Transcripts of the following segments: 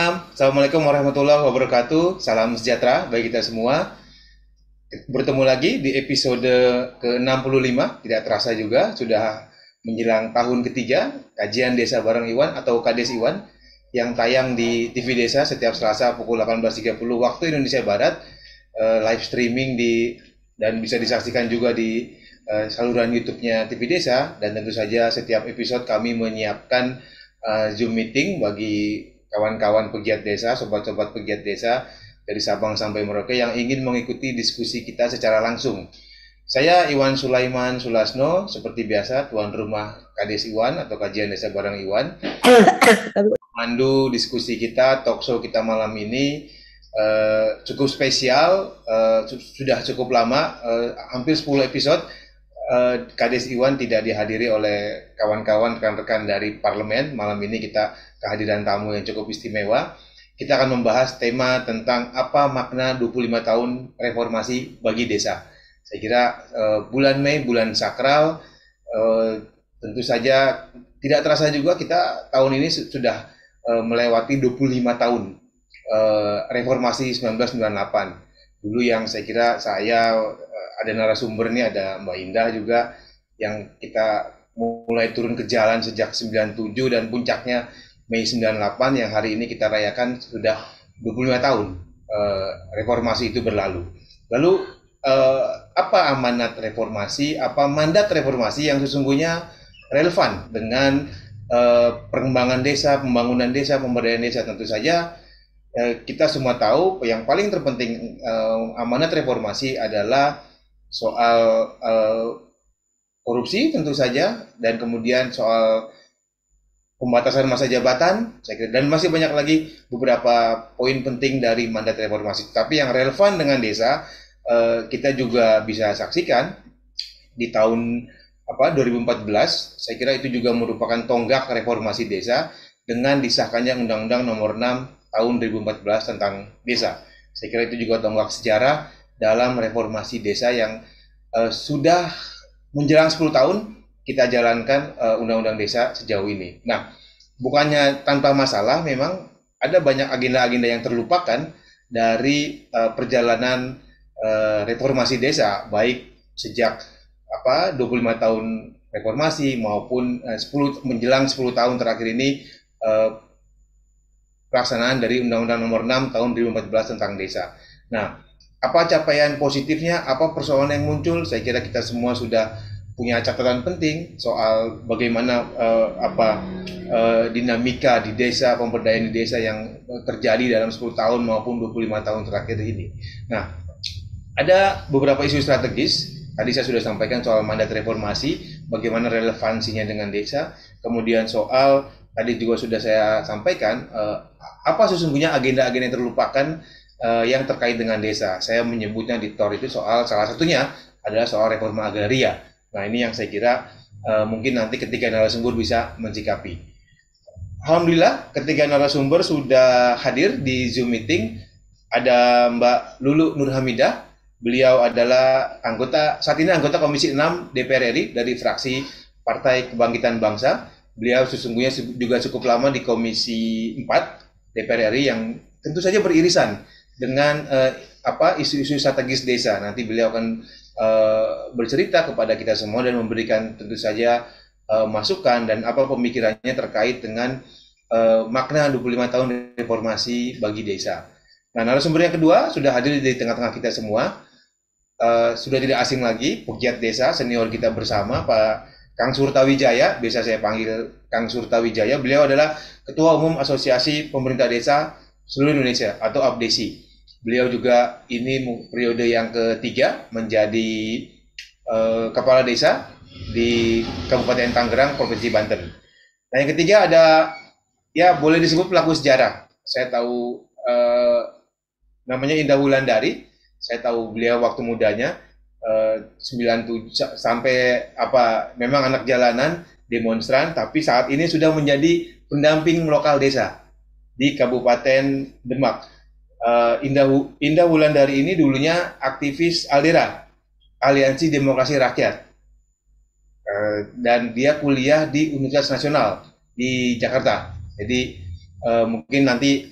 Assalamualaikum warahmatullahi wabarakatuh. Salam sejahtera bagi kita semua. Bertemu lagi di episode ke-65. Tidak terasa juga sudah menjelang tahun ketiga kajian Desa Bareng Iwan atau Kades Iwan yang tayang di TV Desa setiap Selasa pukul 18.30 waktu Indonesia Barat. Live streaming dan bisa disaksikan juga di saluran YouTube-nya TV Desa, dan tentu saja setiap episode kami menyiapkan Zoom meeting bagi kawan-kawan pegiat desa, sobat-sobat pegiat desa dari Sabang sampai Merauke yang ingin mengikuti diskusi kita secara langsung. Saya Iwan Sulaiman Sulasno, seperti biasa tuan rumah Kades Iwan atau Kajian Desa Bareng Iwan. Mandu diskusi kita, talkshow kita malam ini cukup spesial, sudah cukup lama, hampir 10 episode. Kades Iwan tidak dihadiri oleh kawan-kawan rekan-rekan dari parlemen. Malam ini kita kehadiran tamu yang cukup istimewa. Kita akan membahas tema tentang apa makna 25 tahun reformasi bagi desa. Saya kira bulan Mei, bulan sakral, tentu saja tidak terasa juga kita tahun ini sudah melewati 25 tahun reformasi 1998. Dulu yang saya kira ada narasumber nih, ada Mbak Indah juga, yang kita mulai turun ke jalan sejak 97 dan puncaknya Mei 98 yang hari ini kita rayakan sudah 25 tahun reformasi itu berlalu. Lalu apa amanat reformasi, apa mandat reformasi yang sesungguhnya relevan dengan perkembangan desa, pembangunan desa, pemberdayaan desa? Tentu saja kita semua tahu yang paling terpenting amanat reformasi adalah soal korupsi tentu saja, dan kemudian soal pembatasan masa jabatan, saya kira, dan masih banyak lagi beberapa poin penting dari mandat reformasi. Tapi yang relevan dengan desa, kita juga bisa saksikan di tahun 2014, saya kira itu juga merupakan tonggak reformasi desa dengan disahkannya Undang-Undang Nomor 6 tahun 2014 tentang desa. Saya kira itu juga tonggak sejarah dalam reformasi desa yang sudah menjelang 10 tahun kita jalankan undang-undang desa sejauh ini. Nah, bukannya tanpa masalah, memang ada banyak agenda-agenda yang terlupakan dari perjalanan reformasi desa, baik sejak 25 tahun reformasi maupun menjelang 10 tahun terakhir ini pelaksanaan dari Undang-Undang Nomor 6 tahun 2014 tentang desa. Nah, apa capaian positifnya, apa persoalan yang muncul? Saya kira kita semua sudah punya catatan penting soal bagaimana dinamika di desa, pemberdayaan di desa yang terjadi dalam 10 tahun maupun 25 tahun terakhir ini. Nah, ada beberapa isu strategis. Tadi saya sudah sampaikan soal mandat reformasi, bagaimana relevansinya dengan desa. Kemudian soal, tadi juga sudah saya sampaikan, apa sesungguhnya agenda-agenda yang terlupakan yang terkait dengan desa. Saya menyebutnya di TOR itu soal, salah satunya adalah soal reforma agraria. Nah, ini yang saya kira mungkin nanti ketika narasumber bisa mensikapi. Alhamdulillah, ketika narasumber sudah hadir di Zoom meeting, ada Mbak Lulu Nurhamidah. Beliau adalah saat ini anggota Komisi 6 DPR RI dari fraksi Partai Kebangkitan Bangsa. Beliau sesungguhnya juga cukup lama di Komisi 4 DPR RI yang tentu saja beririsan dengan isu-isu strategis desa. Nanti beliau akan bercerita kepada kita semua dan memberikan tentu saja masukan dan apa pemikirannya terkait dengan makna 25 tahun reformasi bagi desa. Nah, narasumber yang kedua sudah hadir di tengah-tengah kita semua. Sudah tidak asing lagi, pegiat desa senior kita bersama, Pak Kang Surtawijaya, biasa saya panggil Kang Surtawijaya. Beliau adalah Ketua Umum Asosiasi Pemerintah Desa Seluruh Indonesia atau APDESI. Beliau juga ini periode yang ketiga menjadi kepala desa di Kabupaten Tangerang, Provinsi Banten. Nah, yang ketiga ada, ya boleh disebut pelaku sejarah. Saya tahu namanya Indah Wulandari. Saya tahu beliau waktu mudanya 97 sampai memang anak jalanan, demonstran, tapi saat ini sudah menjadi pendamping lokal desa di Kabupaten Demak. Indah Wulandari ini dulunya aktivis ALDERA, Aliansi Demokrasi Rakyat, dan dia kuliah di Universitas Nasional di Jakarta. Jadi mungkin nanti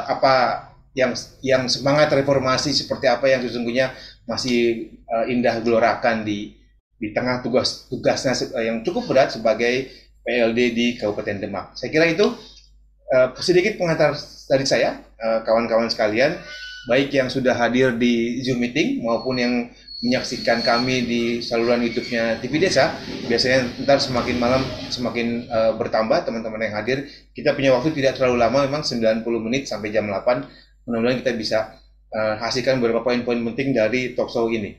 apa yang semangat reformasi seperti apa yang sesungguhnya masih Indah gelorakan di tengah tugasnya yang cukup berat sebagai PLD di Kabupaten Demak. Saya kira itu sedikit pengantar dari saya, kawan-kawan sekalian, baik yang sudah hadir di Zoom meeting maupun yang menyaksikan kami di saluran YouTube-nya TV Desa. Biasanya ntar semakin malam semakin bertambah teman-teman yang hadir. Kita punya waktu tidak terlalu lama, memang 90 menit sampai jam 8. Mudah-mudahan kita bisa hasilkan beberapa poin-poin penting dari talkshow ini.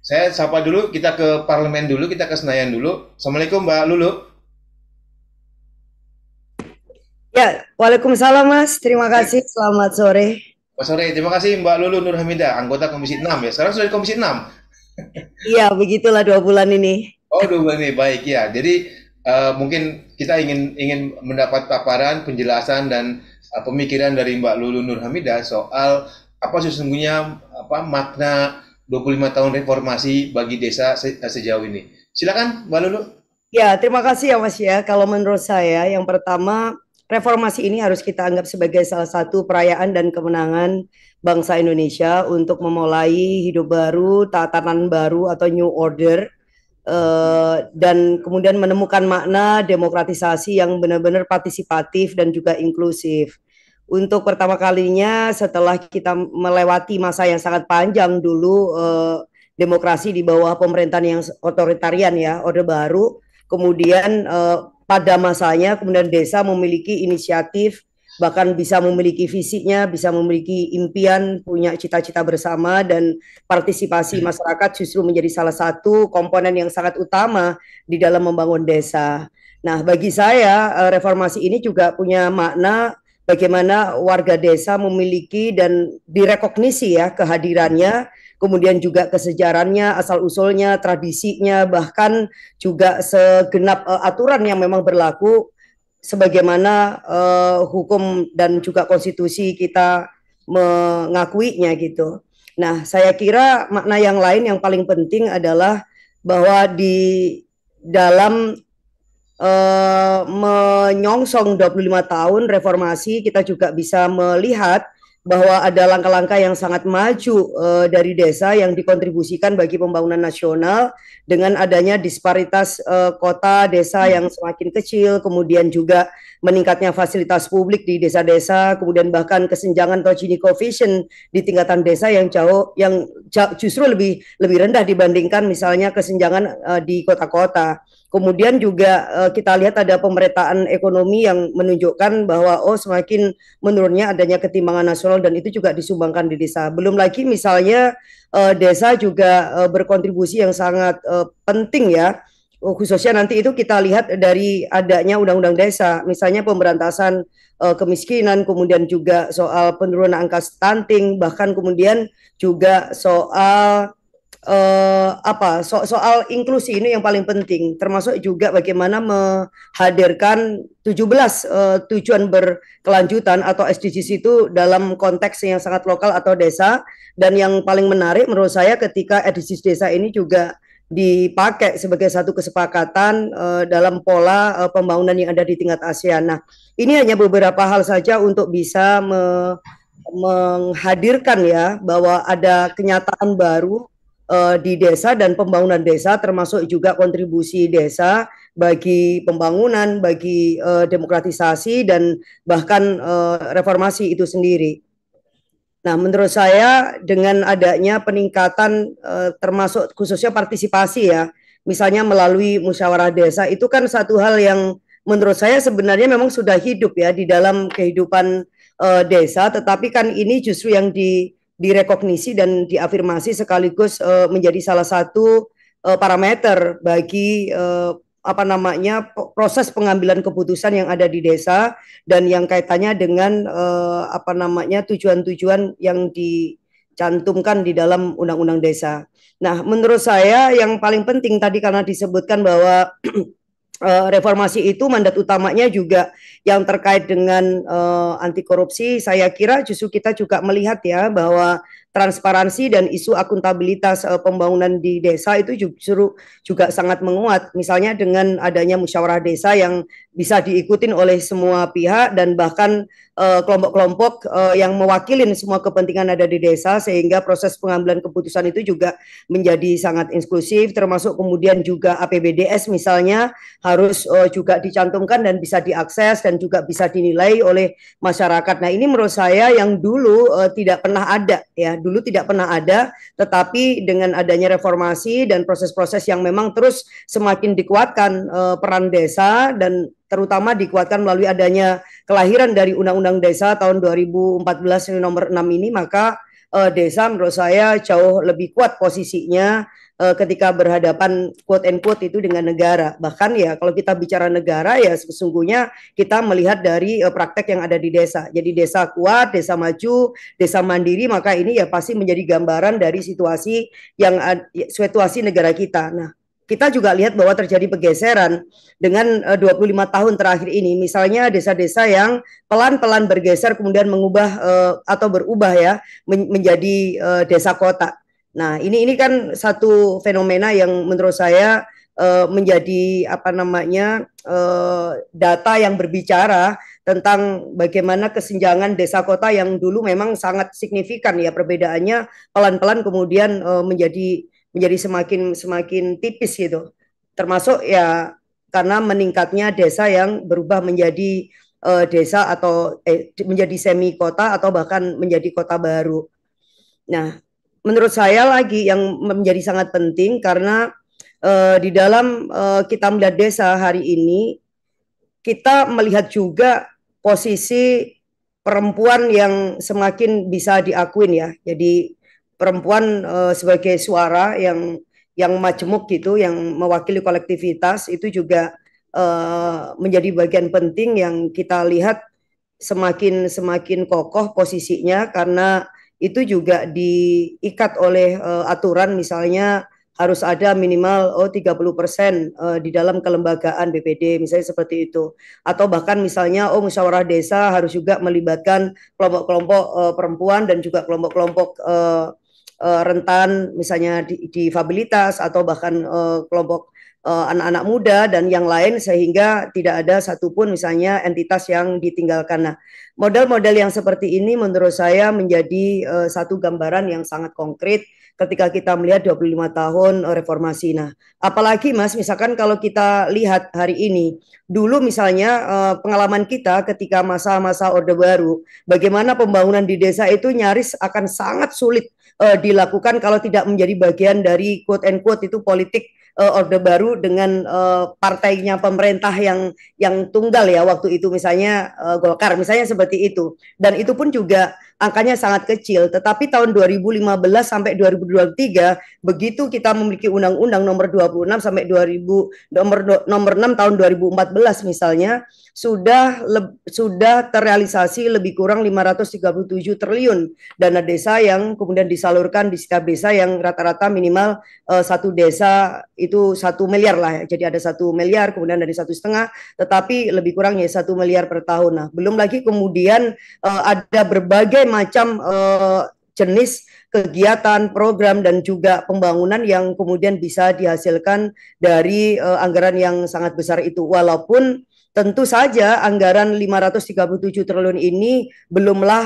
Saya sapa dulu, kita ke parlemen dulu, kita ke Senayan dulu. Assalamualaikum Mbak Lulu. Ya, Waalaikumsalam Mas. Terima kasih. Selamat sore. Selamat sore. Terima kasih Mbak Lulu Nur Hamidah, anggota Komisi 6 ya. Sekarang sudah di Komisi 6. Iya, begitulah 2 bulan ini. Oh, 2 bulan ini baik ya. Jadi mungkin kita ingin mendapat paparan, penjelasan dan pemikiran dari Mbak Lulu Nur Hamidah soal apa sesungguhnya makna 25 tahun reformasi bagi desa sejauh ini. Silakan Mbak Lulu. Ya, terima kasih ya Mas ya. Kalau menurut saya, yang pertama, reformasi ini harus kita anggap sebagai salah satu perayaan dan kemenangan bangsa Indonesia untuk memulai hidup baru, tatanan baru atau new order, dan kemudian menemukan makna demokratisasi yang benar-benar partisipatif dan juga inklusif. Untuk pertama kalinya setelah kita melewati masa yang sangat panjang dulu, demokrasi di bawah pemerintahan yang otoritarian ya, Orde Baru, kemudian pada masanya kemudian desa memiliki inisiatif, bahkan bisa memiliki visinya, bisa memiliki impian, punya cita-cita bersama, dan partisipasi masyarakat justru menjadi salah satu komponen yang sangat utama di dalam membangun desa. Nah, bagi saya reformasi ini juga punya makna bagaimana warga desa memiliki dan direkognisi ya kehadirannya, kemudian juga kesejarannya, asal-usulnya, tradisinya, bahkan juga segenap aturan yang memang berlaku sebagaimana hukum dan juga konstitusi kita mengakuinya gitu. Nah, saya kira makna yang lain yang paling penting adalah bahwa di dalam menyongsong 25 tahun reformasi, kita juga bisa melihat bahwa ada langkah-langkah yang sangat maju dari desa yang dikontribusikan bagi pembangunan nasional dengan adanya disparitas kota desa yang semakin kecil, kemudian juga meningkatnya fasilitas publik di desa-desa, kemudian bahkan kesenjangan atau Gini coefficient di tingkatan desa yang justru lebih rendah dibandingkan misalnya kesenjangan di kota-kota. Kemudian juga kita lihat ada pemerataan ekonomi yang menunjukkan bahwa semakin menurunnya adanya ketimpangan nasional, dan itu juga disumbangkan di desa. Belum lagi misalnya desa juga berkontribusi yang sangat penting ya, khususnya nanti itu kita lihat dari adanya undang-undang desa, misalnya pemberantasan kemiskinan, kemudian juga soal penurunan angka stunting, bahkan kemudian juga soal soal inklusi ini yang paling penting, termasuk juga bagaimana menghadirkan 17 tujuan berkelanjutan atau SDGs itu dalam konteks yang sangat lokal atau desa. Dan yang paling menarik menurut saya ketika SDGs desa ini juga dipakai sebagai satu kesepakatan dalam pola pembangunan yang ada di tingkat ASEAN. Nah, ini hanya beberapa hal saja untuk bisa menghadirkan ya bahwa ada kenyataan baru di desa dan pembangunan desa, termasuk juga kontribusi desa bagi pembangunan, bagi demokratisasi dan bahkan reformasi itu sendiri. Nah, menurut saya dengan adanya peningkatan termasuk khususnya partisipasi ya, misalnya melalui musyawarah desa, itu kan satu hal yang menurut saya sebenarnya memang sudah hidup ya di dalam kehidupan desa, tetapi kan ini justru yang direkognisi dan diafirmasi sekaligus menjadi salah satu parameter bagi proses pengambilan keputusan yang ada di desa dan yang kaitannya dengan tujuan-tujuan yang dicantumkan di dalam undang-undang desa. Nah, menurut saya yang paling penting tadi karena disebutkan bahwa reformasi itu mandat utamanya juga yang terkait dengan anti korupsi. Saya kira justru kita juga melihat ya bahwa transparansi dan isu akuntabilitas pembangunan di desa itu justru juga sangat menguat. Misalnya dengan adanya musyawarah desa yang bisa diikutin oleh semua pihak dan bahkan kelompok-kelompok yang mewakilin semua kepentingan ada di desa, sehingga proses pengambilan keputusan itu juga menjadi sangat inklusif, termasuk kemudian juga APBDS misalnya harus juga dicantumkan dan bisa diakses dan juga bisa dinilai oleh masyarakat. Nah, ini menurut saya yang dulu tidak pernah ada ya, dulu tidak pernah ada, tetapi dengan adanya reformasi dan proses-proses yang memang terus semakin dikuatkan peran desa dan terutama dikuatkan melalui adanya kelahiran dari Undang-Undang Desa tahun 2014 nomor 6 ini, maka desa menurut saya jauh lebih kuat posisinya ketika berhadapan quote and quote itu dengan negara. Bahkan ya kalau kita bicara negara ya sesungguhnya kita melihat dari praktek yang ada di desa. Jadi desa kuat, desa maju, desa mandiri, maka ini ya pasti menjadi gambaran dari situasi negara kita. Nah, kita juga lihat bahwa terjadi pergeseran dengan 25 tahun terakhir ini. Misalnya desa-desa yang pelan-pelan bergeser kemudian mengubah atau berubah ya menjadi desa kota. Nah, ini kan satu fenomena yang menurut saya menjadi data yang berbicara tentang bagaimana kesenjangan desa kota yang dulu memang sangat signifikan ya perbedaannya, pelan-pelan kemudian menjadi semakin tipis gitu. Termasuk ya karena meningkatnya desa yang berubah menjadi desa atau menjadi semi kota atau bahkan menjadi kota baru. Nah, menurut saya lagi yang menjadi sangat penting karena di dalam kita melihat desa hari ini, kita melihat juga posisi perempuan yang semakin bisa diakuin ya. Jadi perempuan sebagai suara yang majemuk gitu, yang mewakili kolektivitas itu juga menjadi bagian penting yang kita lihat semakin kokoh posisinya karena itu juga diikat oleh aturan, misalnya harus ada minimal 30% di dalam kelembagaan BPD misalnya seperti itu, atau bahkan misalnya musyawarah desa harus juga melibatkan kelompok-kelompok perempuan dan juga kelompok-kelompok rentan misalnya difabilitas atau bahkan kelompok anak-anak muda dan yang lain, sehingga tidak ada satupun misalnya entitas yang ditinggalkan. Nah, model-model yang seperti ini menurut saya menjadi satu gambaran yang sangat konkret ketika kita melihat 25 tahun reformasi. Nah, apalagi Mas, misalkan kalau kita lihat hari ini, dulu misalnya pengalaman kita ketika masa-masa Orde Baru, bagaimana pembangunan di desa itu nyaris akan sangat sulit dilakukan kalau tidak menjadi bagian dari quote and quote itu politik Orde Baru dengan partainya pemerintah yang tunggal ya waktu itu, misalnya Golkar misalnya seperti itu, dan itu pun juga angkanya sangat kecil. Tetapi tahun 2015 sampai 2023 begitu kita memiliki Undang-Undang nomor 26 sampai 2000 nomor 6 tahun 2014 misalnya, sudah terrealisasi lebih kurang 537 triliun dana desa yang kemudian disalurkan di setiap desa, yang rata-rata minimal satu desa itu 1 miliar lah ya. Jadi ada 1 miliar, kemudian dari 1,5, tetapi lebih kurang ya 1 miliar per tahun. Nah, belum lagi kemudian ada berbagai macam jenis kegiatan, program, dan juga pembangunan yang kemudian bisa dihasilkan dari anggaran yang sangat besar itu. Walaupun tentu saja anggaran 537 triliun ini belumlah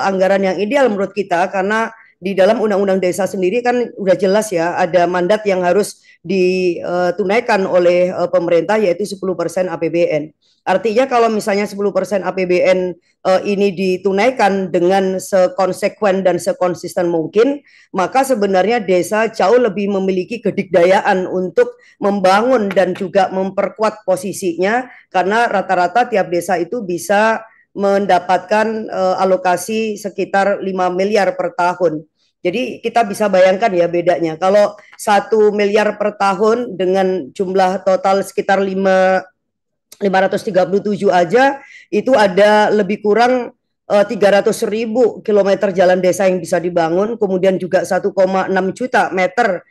anggaran yang ideal menurut kita, karena di dalam Undang-Undang Desa sendiri kan udah jelas ya ada mandat yang harus ditunaikan oleh pemerintah, yaitu 10% APBN. Artinya kalau misalnya 10% APBN ini ditunaikan dengan sekonsekuen dan sekonsisten mungkin, maka sebenarnya desa jauh lebih memiliki kedikdayaan untuk membangun dan juga memperkuat posisinya, karena rata-rata tiap desa itu bisa mendapatkan alokasi sekitar 5 miliar per tahun. Jadi kita bisa bayangkan ya bedanya. Kalau 1 miliar per tahun dengan jumlah total sekitar 537 aja, itu ada lebih kurang 300.000 kilometer jalan desa yang bisa dibangun, kemudian juga 1,6 juta meter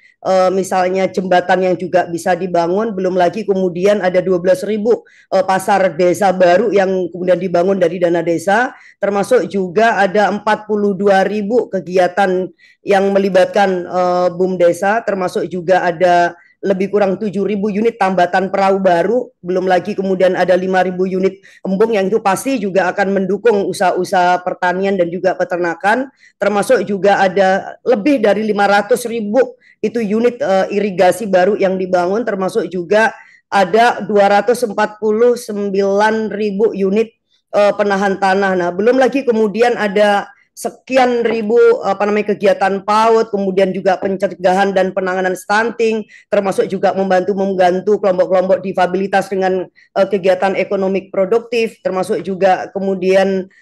misalnya jembatan yang juga bisa dibangun, belum lagi kemudian ada 12.000 pasar desa baru yang kemudian dibangun dari dana desa, termasuk juga ada 42.000 kegiatan yang melibatkan BUM desa, termasuk juga ada lebih kurang 7.000 unit tambatan perahu baru, belum lagi kemudian ada 5.000 unit embung yang itu pasti juga akan mendukung usaha-usaha pertanian dan juga peternakan, termasuk juga ada lebih dari 500.000 itu unit irigasi baru yang dibangun, termasuk juga ada 249.000 unit penahan tanah. Nah, belum lagi kemudian ada sekian ribu kegiatan PAUD, kemudian juga pencegahan dan penanganan stunting, termasuk juga membantu kelompok-kelompok difabilitas dengan kegiatan ekonomi produktif, termasuk juga kemudian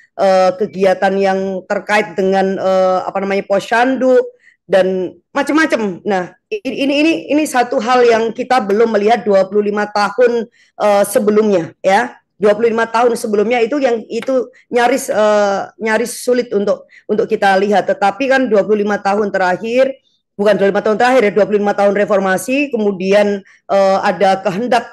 kegiatan yang terkait dengan posyandu dan macam-macam. Nah, ini satu hal yang kita belum melihat 25 tahun sebelumnya, ya. 25 tahun sebelumnya itu yang itu nyaris sulit untuk kita lihat, tetapi kan 25 tahun terakhir, bukan 25 tahun terakhir ya, 25 tahun reformasi, kemudian ada kehendak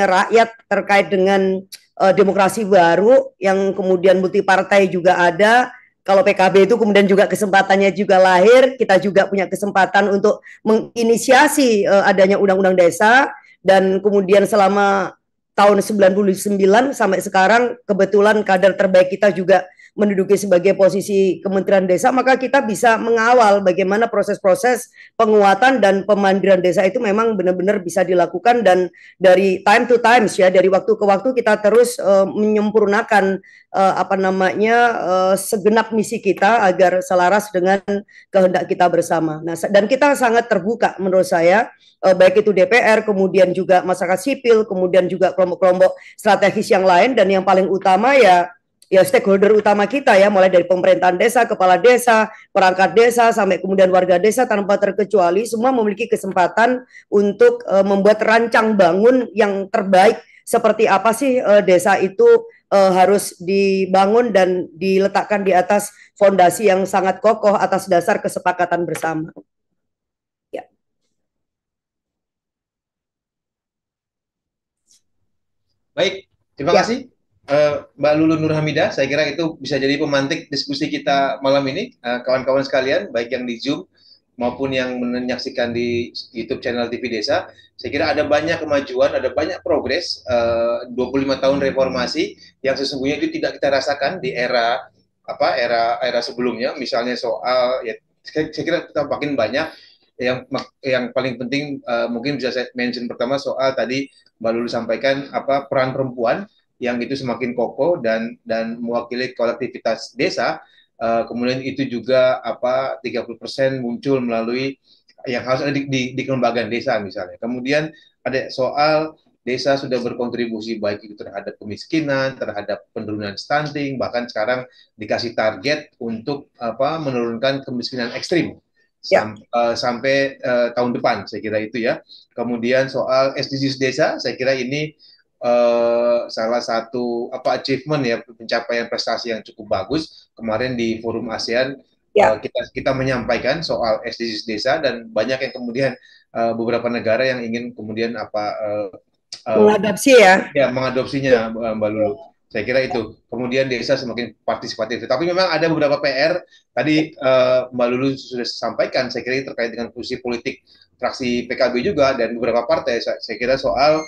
rakyat terkait dengan demokrasi baru yang kemudian multi partai juga ada. Kalau PKB itu kemudian juga kesempatannya juga lahir, kita juga punya kesempatan untuk menginisiasi adanya undang-undang desa, dan kemudian selama tahun 99 sampai sekarang kebetulan kader terbaik kita juga menduduki sebagai posisi Kementerian Desa, maka kita bisa mengawal bagaimana proses-proses penguatan dan pemandirian desa itu memang benar-benar bisa dilakukan, dan dari time to time ya, dari waktu ke waktu kita terus menyempurnakan segenap misi kita agar selaras dengan kehendak kita bersama. Nah, dan kita sangat terbuka menurut saya, baik itu DPR, kemudian juga masyarakat sipil, kemudian juga kelompok-kelompok strategis yang lain, dan yang paling utama ya stakeholder utama kita ya, mulai dari pemerintahan desa, kepala desa, perangkat desa, sampai kemudian warga desa tanpa terkecuali, semua memiliki kesempatan untuk membuat rancang bangun yang terbaik. Seperti apa sih desa itu harus dibangun dan diletakkan di atas fondasi yang sangat kokoh atas dasar kesepakatan bersama. Ya. Baik, terima kasih Mbak Lulu Nur Hamidah. Saya kira itu bisa jadi pemantik diskusi kita malam ini, kawan-kawan sekalian, baik yang di Zoom maupun yang menyaksikan di YouTube channel TV Desa. Saya kira ada banyak kemajuan, ada banyak progres 25 tahun reformasi yang sesungguhnya itu tidak kita rasakan di era sebelumnya. Misalnya soal ya, saya kira kita makin banyak yang paling penting mungkin bisa saya mention pertama soal tadi Mbak Lulu sampaikan peran perempuan yang itu semakin kokoh dan mewakili kolektivitas desa. Kemudian itu juga 30% muncul melalui yang harus ada di kelembagaan desa misalnya. Kemudian ada soal desa sudah berkontribusi baik itu terhadap kemiskinan, terhadap penurunan stunting, bahkan sekarang dikasih target untuk menurunkan kemiskinan ekstrim sampai tahun depan, saya kira itu ya. Kemudian soal SDGs desa, saya kira ini salah satu achievement ya, pencapaian prestasi yang cukup bagus kemarin di forum ASEAN. Kita menyampaikan soal SDGs desa, dan banyak yang kemudian beberapa negara yang ingin kemudian mengadopsi mengadopsinya, Mbak Lulu. Saya kira itu. Kemudian desa semakin partisipatif. Tapi memang ada beberapa PR. Tadi Mbak Lulu sudah sampaikan, saya kira terkait dengan posisi politik fraksi PKB juga dan beberapa partai. Saya kira soal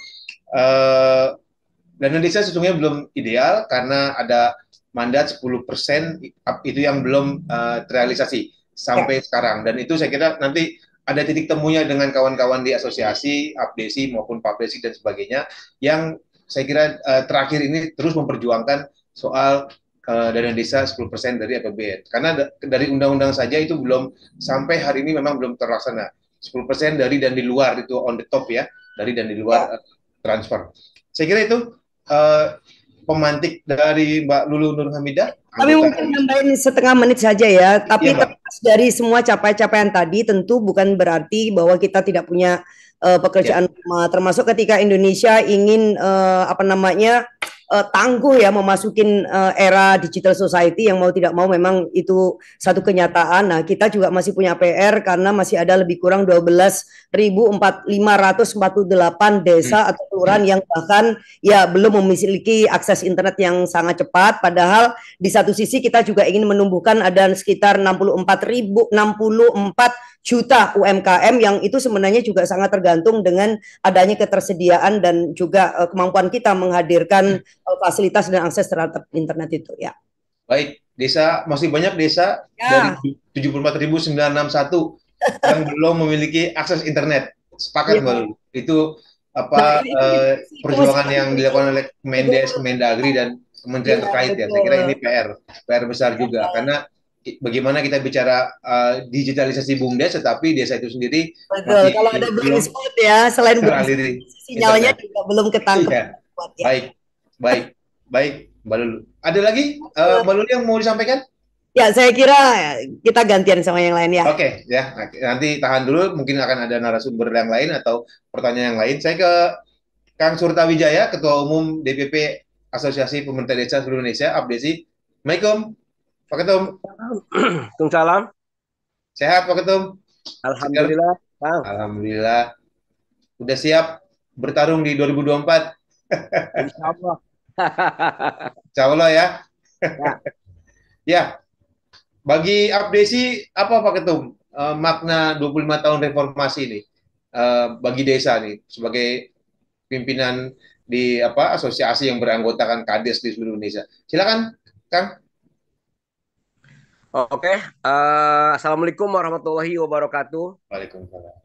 dana desa sesungguhnya belum ideal karena ada mandat 10% itu yang belum terrealisasi sampai sekarang. Dan itu saya kira nanti ada titik temunya dengan kawan-kawan di asosiasi, APDESI maupun PAPDESI dan sebagainya, yang saya kira terakhir ini terus memperjuangkan soal dana desa 10% dari APBN. Karena dari undang-undang saja itu belum, sampai hari ini memang belum terlaksana. 10% dari dan di luar itu on the top ya, dari dan di luar transfer. Saya kira itu pemantik dari Mbak Lulu Nur Hamidah. Kami mungkin nambahin setengah menit saja ya, tapi dari semua capaian-capaian tadi tentu bukan berarti bahwa kita tidak punya pekerjaan rumah, termasuk ketika Indonesia ingin tangguh ya memasukin era digital society yang mau tidak mau memang itu satu kenyataan. Nah, kita juga masih punya PR karena masih ada lebih kurang 12.548 Hmm. desa atau kelurahan yang bahkan ya belum memiliki akses internet yang sangat cepat. Padahal di satu sisi kita juga ingin menumbuhkan ada sekitar 64 juta UMKM yang itu sebenarnya juga sangat tergantung dengan adanya ketersediaan dan juga kemampuan kita menghadirkan fasilitas dan akses terhadap internet itu ya. Baik, desa masih banyak desa dari Ya, 74.961 yang belum memiliki akses internet. Sepakat, ya. Mbak Lulu. Itu Nah, apa itu masih perjuangan yang dilakukan oleh Kemendes, Kemendagri dan kementerian iya terkait ya. Saya kira ini betul. PR besar juga karena bagaimana kita bicara digitalisasi BUMDes tetapi desa itu sendiri Betul. masih Kalau ada blind belum spot ya, selain belum teraliri sinyalnya internet. juga belum ketangkep Iya, kuat ya. baik, baik, baik, Mbak Lulu. Ada lagi Mbak Lulu yang mau disampaikan? Ya, saya kira kita gantian sama yang lain ya. Oke, ya. Nanti tahan dulu, mungkin akan ada narasumber yang lain atau pertanyaan yang lain. Saya ke Kang Surta Wijaya, Ketua Umum DPP Asosiasi Pemerintah Desa Seluruh Indonesia, Abdesi. Assalamualaikum, Pak Ketum. Waalaikumsalam. Sehat, Pak Ketum? Segar? Alhamdulillah, Bang. Alhamdulillah. Udah siap bertarung di 2024? Insya Allah. Insya Allah ya. Ya, Ya, bagi Abdesi, apa Pak Ketum makna 25 tahun reformasi ini bagi desa nih sebagai pimpinan di apa asosiasi yang beranggotakan Kades di seluruh Indonesia. Silakan, Kang. oke. Assalamualaikum warahmatullahi wabarakatuh. Waalaikumsalam.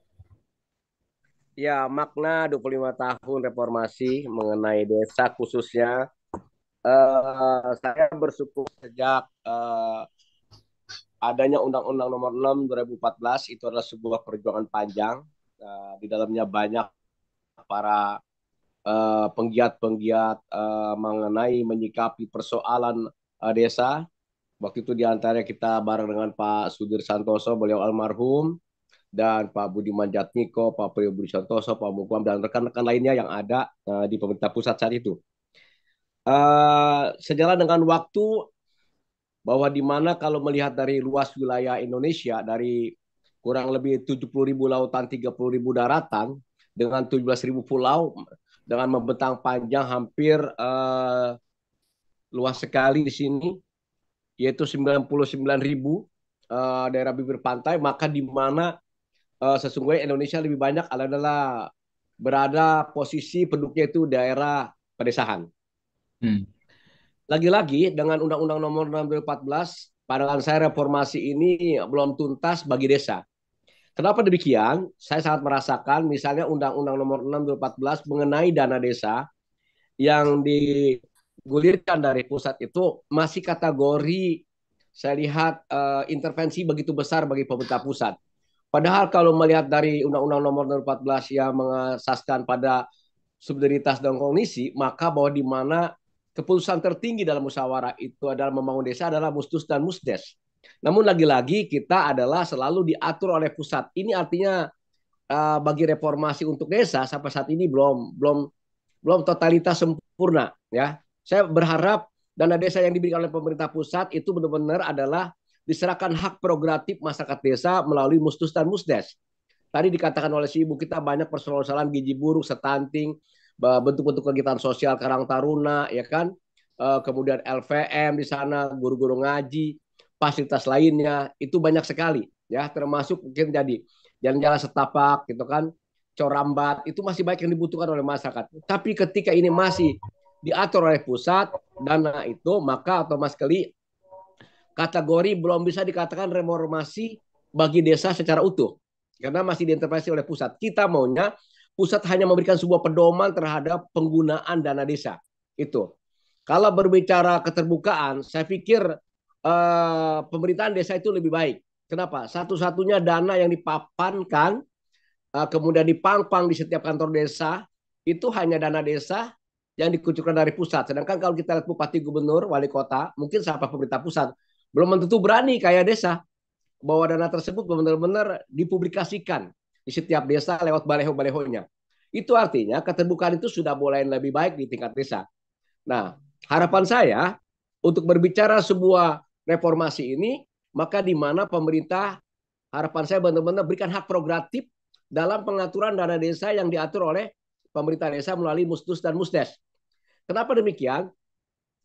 Ya, makna 25 tahun reformasi mengenai desa khususnya, saya bersyukur sejak adanya Undang-Undang Nomor 6 2014 itu adalah sebuah perjuangan panjang. Di dalamnya banyak para penggiat-penggiat mengenai menyikapi persoalan desa. Waktu itu diantaranya kita bareng dengan Pak Sudir Santoso, beliau almarhum, dan Pak Budiman Jatmiko, Pak Priyo Budi Santoso, Pak Mukwam, dan rekan-rekan lainnya yang ada di pemerintah pusat saat itu. Sejalan dengan waktu, bahwa di mana kalau melihat dari luas wilayah Indonesia, dari kurang lebih 70.000 lautan, 30.000 daratan, dengan 17.000 pulau, dengan membentang panjang hampir luas sekali di sini, yaitu 99.000 daerah bibir pantai, maka di mana sesungguhnya Indonesia lebih banyak adalah berada posisi penduduknya itu daerah pedesaan. Hmm. Lagi-lagi dengan Undang-Undang Nomor 6 2014, pandangan saya reformasi ini belum tuntas bagi desa. Kenapa demikian? Saya sangat merasakan misalnya Undang-Undang Nomor 6 2014 mengenai dana desa yang digulirkan dari pusat itu masih kategori saya lihat intervensi begitu besar bagi pemerintah pusat. Padahal kalau melihat dari Undang-Undang Nomor 14 yang mengasaskan pada subsidiaritas dan kognisi, maka bahwa di mana keputusan tertinggi dalam musyawarah itu adalah membangun desa adalah mustus dan musdes. Namun lagi-lagi kita adalah selalu diatur oleh pusat. Ini artinya bagi reformasi untuk desa sampai saat ini belum totalitas sempurna ya. Saya berharap dana desa yang diberikan oleh pemerintah pusat itu benar-benar adalah diserahkan hak prerogatif masyarakat desa melalui mustus dan musdes. Tadi dikatakan oleh si ibu kita banyak persoalan gizi buruk, stunting, bentuk-bentuk kegiatan sosial Karang Taruna, ya kan? Kemudian LVM di sana, guru-guru ngaji, fasilitas lainnya itu banyak sekali, ya. Termasuk mungkin jadi jalan-jalan setapak, gitu kan? Corambat itu masih banyak yang dibutuhkan oleh masyarakat. Tapi ketika ini masih diatur oleh pusat dana itu, maka otomatis kategori belum bisa dikatakan reformasi bagi desa secara utuh karena masih diintervensi oleh pusat. Kita maunya pusat hanya memberikan sebuah pedoman terhadap penggunaan dana desa. Itu. Kalau berbicara keterbukaan, saya pikir pemerintahan desa itu lebih baik. Kenapa? Satu-satunya dana yang dipapankan kemudian dipangpang di setiap kantor desa itu hanya dana desa yang dikucurkan dari pusat. Sedangkan kalau kita lihat bupati, gubernur, wali kota, mungkin sampai pemerintah pusat belum tentu berani kayak desa bahwa dana tersebut benar-benar dipublikasikan di setiap desa lewat baleho-balehonya. Itu artinya keterbukaan itu sudah mulai lebih baik di tingkat desa. Nah, harapan saya untuk berbicara sebuah reformasi ini, maka di mana pemerintah, harapan saya benar-benar berikan hak prerogatif dalam pengaturan dana desa yang diatur oleh pemerintah desa melalui Musdus dan Musdes. Kenapa demikian?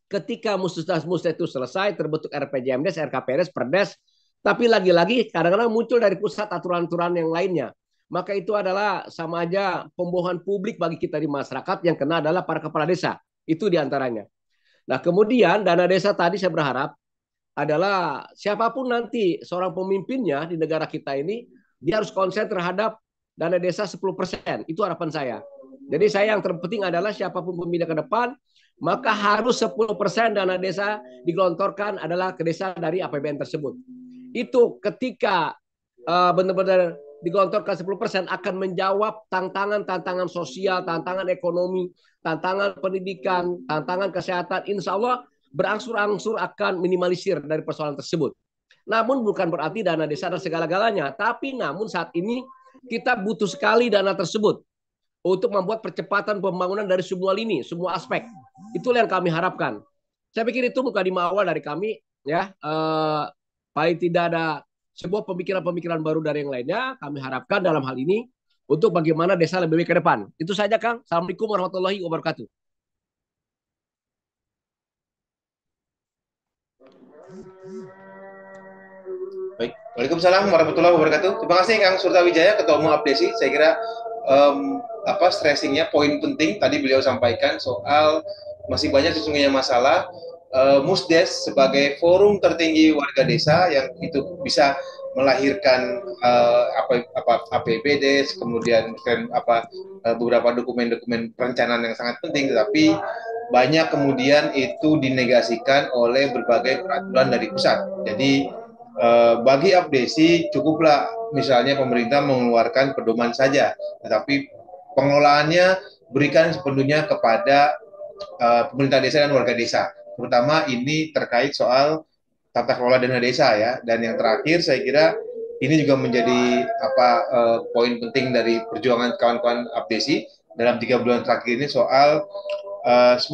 Ketika Musdus dan Musdes itu selesai, terbentuk RPJMDes, RKPDes, Perdes, tapi lagi-lagi kadang-kadang muncul dari pusat aturan-aturan yang lainnya. Maka itu adalah sama aja pembohongan publik bagi kita di masyarakat, yang kena adalah para kepala desa. Itu diantaranya. Nah, kemudian dana desa tadi saya berharap adalah siapapun nanti seorang pemimpinnya di negara kita ini, dia harus konsen terhadap dana desa 10%. Itu harapan saya. Jadi saya yang terpenting adalah siapapun pemimpinnya ke depan, maka harus 10% dana desa digelontorkan adalah ke desa dari APBN tersebut. Itu ketika benar-benar digelontorkan 10% akan menjawab tantangan-tantangan sosial, tantangan ekonomi, tantangan pendidikan, tantangan kesehatan. Insya Allah berangsur-angsur akan minimalisir dari persoalan tersebut. Namun bukan berarti dana desa adalah segala-galanya. Tapi namun saat ini kita butuh sekali dana tersebut untuk membuat percepatan pembangunan dari semua lini, semua aspek. Itulah yang kami harapkan. Saya pikir itu mukadimah awal dari kami, ya. Paling tidak ada sebuah pemikiran-pemikiran baru dari yang lainnya. Kami harapkan dalam hal ini untuk bagaimana desa lebih baik ke depan. Itu saja, Kang. Assalamualaikum warahmatullahi wabarakatuh. Baik, Waalaikumsalam warahmatullahi wabarakatuh. Terima kasih Kang Surta Wijaya, Ketua Umum Abdesi. Saya kira stressingnya poin penting tadi beliau sampaikan soal masih banyak sesungguhnya masalah. Musdes sebagai forum tertinggi warga desa yang itu bisa melahirkan APBD, kemudian beberapa dokumen-dokumen perencanaan yang sangat penting, tetapi banyak kemudian itu dinegasikan oleh berbagai peraturan dari pusat. Jadi bagi Abdesi cukuplah misalnya pemerintah mengeluarkan pedoman saja, tetapi pengelolaannya berikan sepenuhnya kepada pemerintah desa dan warga desa. Terutama ini terkait soal tata kelola dana desa ya. Dan yang terakhir saya kira ini juga menjadi poin penting dari perjuangan kawan-kawan Abdesi dalam 3 bulan terakhir ini soal 10%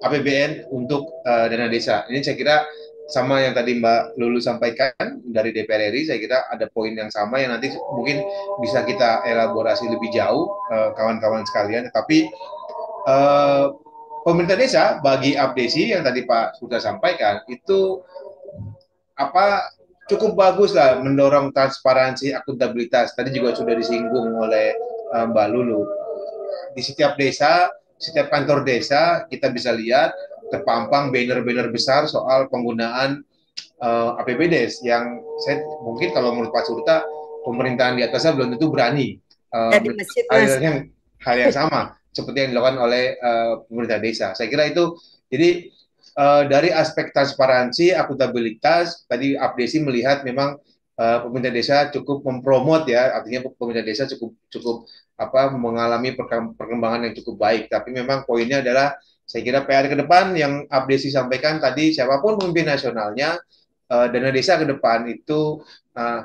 APBN untuk dana desa. Ini saya kira sama yang tadi Mbak Lulu sampaikan dari DPR RI, saya kira ada poin yang sama yang nanti mungkin bisa kita elaborasi lebih jauh kawan-kawan sekalian. Tapi pemerintah desa bagi Abdesi yang tadi Pak sudah sampaikan itu cukup bagus lah mendorong transparansi, akuntabilitas. Tadi juga sudah disinggung oleh Mbak Lulu. Di setiap desa, setiap kantor desa kita bisa lihat terpampang banner-banner besar soal penggunaan APBD yang saya mungkin kalau menurut Pak Surta pemerintahan di atasnya belum tentu berani Di masjid, Mas. hal yang sama seperti yang dilakukan oleh pemerintah desa. Saya kira itu jadi dari aspek transparansi, akuntabilitas, tadi Abdesi melihat memang pemerintah desa cukup mempromot ya, artinya pemerintah desa cukup cukup mengalami perkembangan yang cukup baik. Tapi memang poinnya adalah saya kira PR ke depan yang Abdesi sampaikan tadi, siapapun pemimpin nasionalnya, dana desa ke depan itu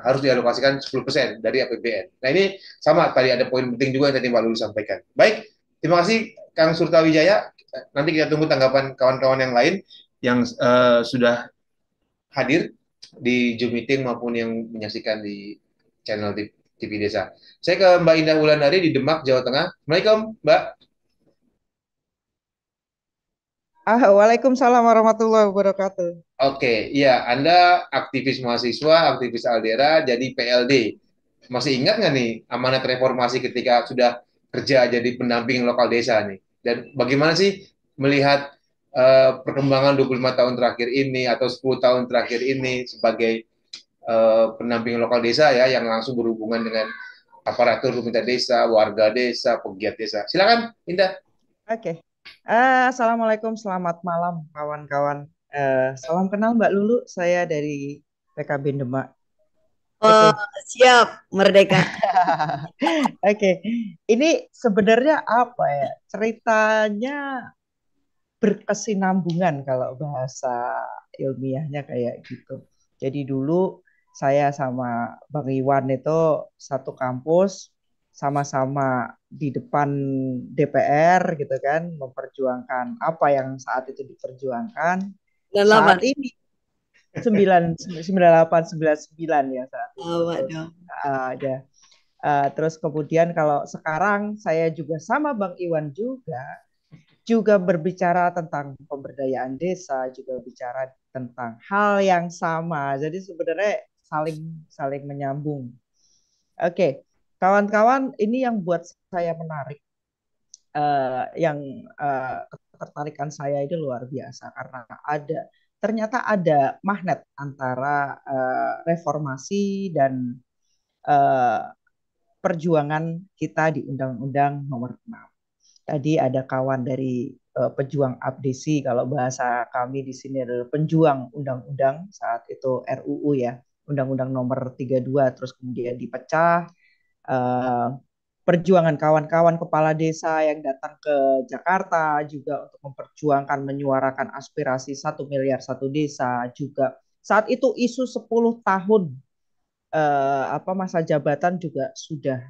harus dialokasikan 10% dari APBN. Nah ini sama tadi ada poin penting juga yang tadi Mbak Lulu sampaikan. Baik, terima kasih Kang Surtawijaya. Nanti kita tunggu tanggapan kawan-kawan yang lain yang sudah hadir di Zoom meeting maupun yang menyaksikan di channel TV Desa. Saya ke Mbak Indah Wulandari di Demak, Jawa Tengah. Assalamualaikum, Mbak. Waalaikumsalam warahmatullahi wabarakatuh. Oke, ya Anda aktivis mahasiswa, aktivis Aldera, jadi PLD. Masih ingat nggak nih amanat reformasi ketika sudah kerja jadi pendamping lokal desa nih? Dan bagaimana sih melihat perkembangan 25 tahun terakhir ini atau 10 tahun terakhir ini sebagai pendamping lokal desa ya yang langsung berhubungan dengan aparatur pemerintah desa, warga desa, pegiat desa. Silakan, Indah. Oke. Assalamualaikum, selamat malam kawan-kawan. Salam kenal Mbak Lulu, saya dari PKB Demak. Oh, siap, Merdeka. Oke. Ini sebenarnya apa ya? Ceritanya berkesinambungan kalau bahasa ilmiahnya kayak gitu. Jadi dulu saya sama Bang Iwan itu satu kampus, sama-sama di depan DPR gitu kan, memperjuangkan apa yang saat itu diperjuangkan. Saat 98. ini 9899 ya saat itu betul. Waduh. Ada. Terus kemudian kalau sekarang saya juga sama Bang Iwan juga berbicara tentang pemberdayaan desa, juga bicara tentang hal yang sama. Jadi sebenarnya saling saling menyambung. Oke, kawan-kawan, ini yang buat saya menarik, yang ketertarikan saya itu luar biasa karena ternyata ada magnet antara reformasi dan eh, perjuangan kita di Undang-Undang Nomor 6. Tadi ada kawan dari pejuang abdesi, kalau bahasa kami di sini adalah penjuang undang-undang saat itu RUU ya, Undang-Undang Nomor 32 terus kemudian dipecah. Eh, Perjuangan kawan-kawan kepala desa yang datang ke Jakarta juga untuk memperjuangkan menyuarakan aspirasi 1 miliar 1 desa juga. Saat itu isu 10 tahun masa jabatan juga sudah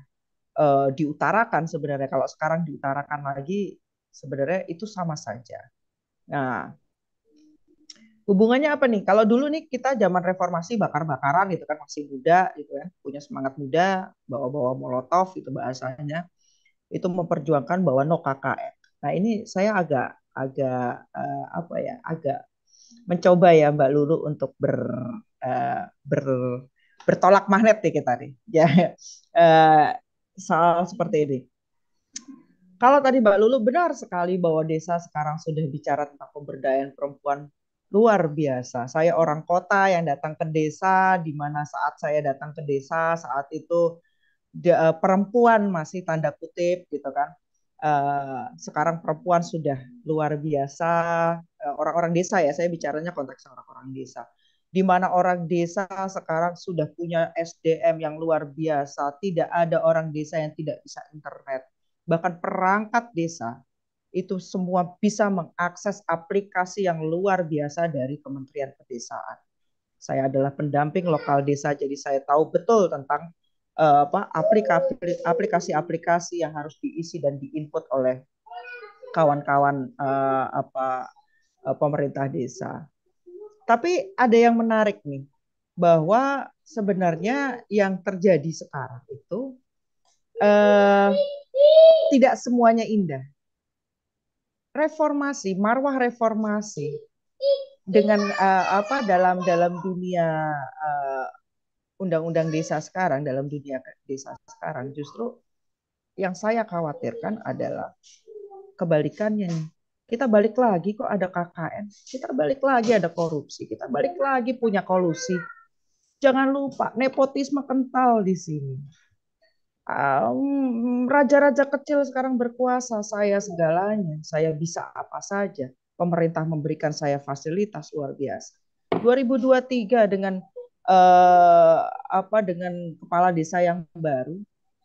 diutarakan sebenarnya. Kalau sekarang diutarakan lagi sebenarnya itu sama saja. Nah, hubungannya apa nih? Kalau dulu nih kita zaman reformasi bakar-bakaran gitu kan, masih muda gitu kan, punya semangat muda, bawa-bawa molotov itu bahasanya, itu memperjuangkan bahwa no KKN. Nah, ini saya agak agak agak mencoba ya Mbak Lulu untuk ber bertolak magnet nih kita nih. Ya, soal seperti ini. Kalau tadi Mbak Lulu benar sekali bahwa desa sekarang sudah bicara tentang pemberdayaan perempuan luar biasa. Saya orang kota yang datang ke desa, di mana saat saya datang ke desa saat itu perempuan masih tanda kutip gitu kan. Sekarang perempuan sudah luar biasa. Orang-orang desa ya, saya bicaranya konteks orang-orang desa. Di mana orang desa sekarang sudah punya SDM yang luar biasa. Tidak ada orang desa yang tidak bisa internet. Bahkan perangkat desa itu semua bisa mengakses aplikasi yang luar biasa dari Kementerian Pedesaan. Saya adalah pendamping lokal desa, jadi saya tahu betul tentang aplikasi-aplikasi yang harus diisi dan diinput oleh kawan-kawan pemerintah desa. Tapi ada yang menarik nih, bahwa sebenarnya yang terjadi sekarang itu tidak semuanya indah. Reformasi, marwah reformasi dengan dalam dunia undang-undang desa sekarang, dalam dunia desa sekarang, justru yang saya khawatirkan adalah kebalikannya nih. Kita balik lagi kok ada KKN, kita balik lagi ada korupsi, kita balik lagi punya kolusi. Jangan lupa nepotisme kental di sini. Raja-raja kecil sekarang berkuasa, saya segalanya, saya bisa apa saja. Pemerintah memberikan saya fasilitas luar biasa. 2023 dengan dengan kepala desa yang baru,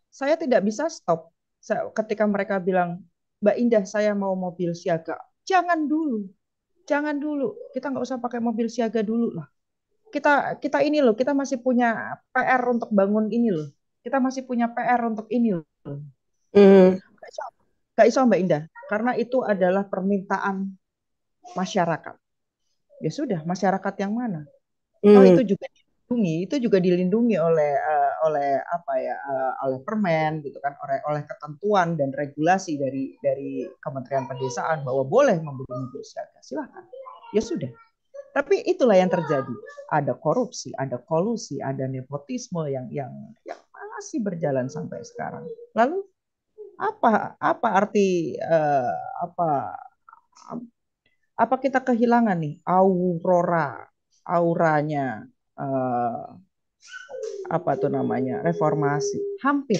saya tidak bisa stop. Ketika mereka bilang, Mbak Indah, saya mau mobil siaga. Jangan dulu, jangan dulu. Kita nggak usah pakai mobil siaga dulu lah. Kita ini loh, kita masih punya PR untuk bangun ini loh. Kita masih punya PR untuk ini loh. Hmm. Gak iso Mbak Indah, karena itu adalah permintaan masyarakat. Ya sudah, masyarakat yang mana? Oh, itu juga dilindungi oleh permen gitu kan, oleh ketentuan dan regulasi dari Kementerian Pedesaan bahwa boleh membeli mobil siaga. Silakan. Ya sudah. Tapi itulah yang terjadi. Ada korupsi, ada kolusi, ada nepotisme yang masih berjalan sampai sekarang. Lalu apa arti apa kita kehilangan nih auranya reformasi? Hampir.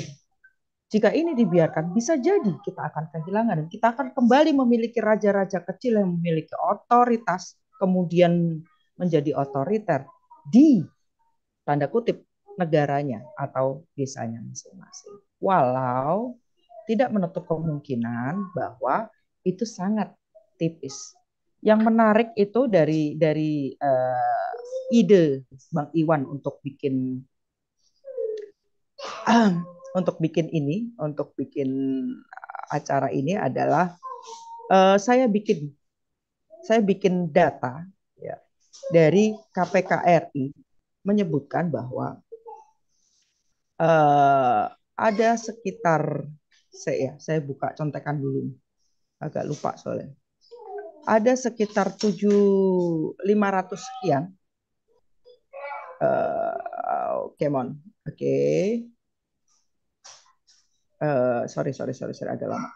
Jika ini dibiarkan, bisa jadi kita akan kehilangan dan kita akan kembali memiliki raja-raja kecil yang memiliki otoritas, kemudian menjadi otoriter di tanda kutip negaranya atau desanya masing-masing. Walau tidak menutup kemungkinan bahwa itu sangat tipis. Yang menarik itu dari ide Bang Iwan untuk bikin untuk bikin acara ini adalah saya bikin data ya dari KPK RI menyebutkan bahwa ada sekitar saya buka contekan dulu, agak lupa soalnya. Ada sekitar 500 sekian. Come on, oke. Sorry, agak lama.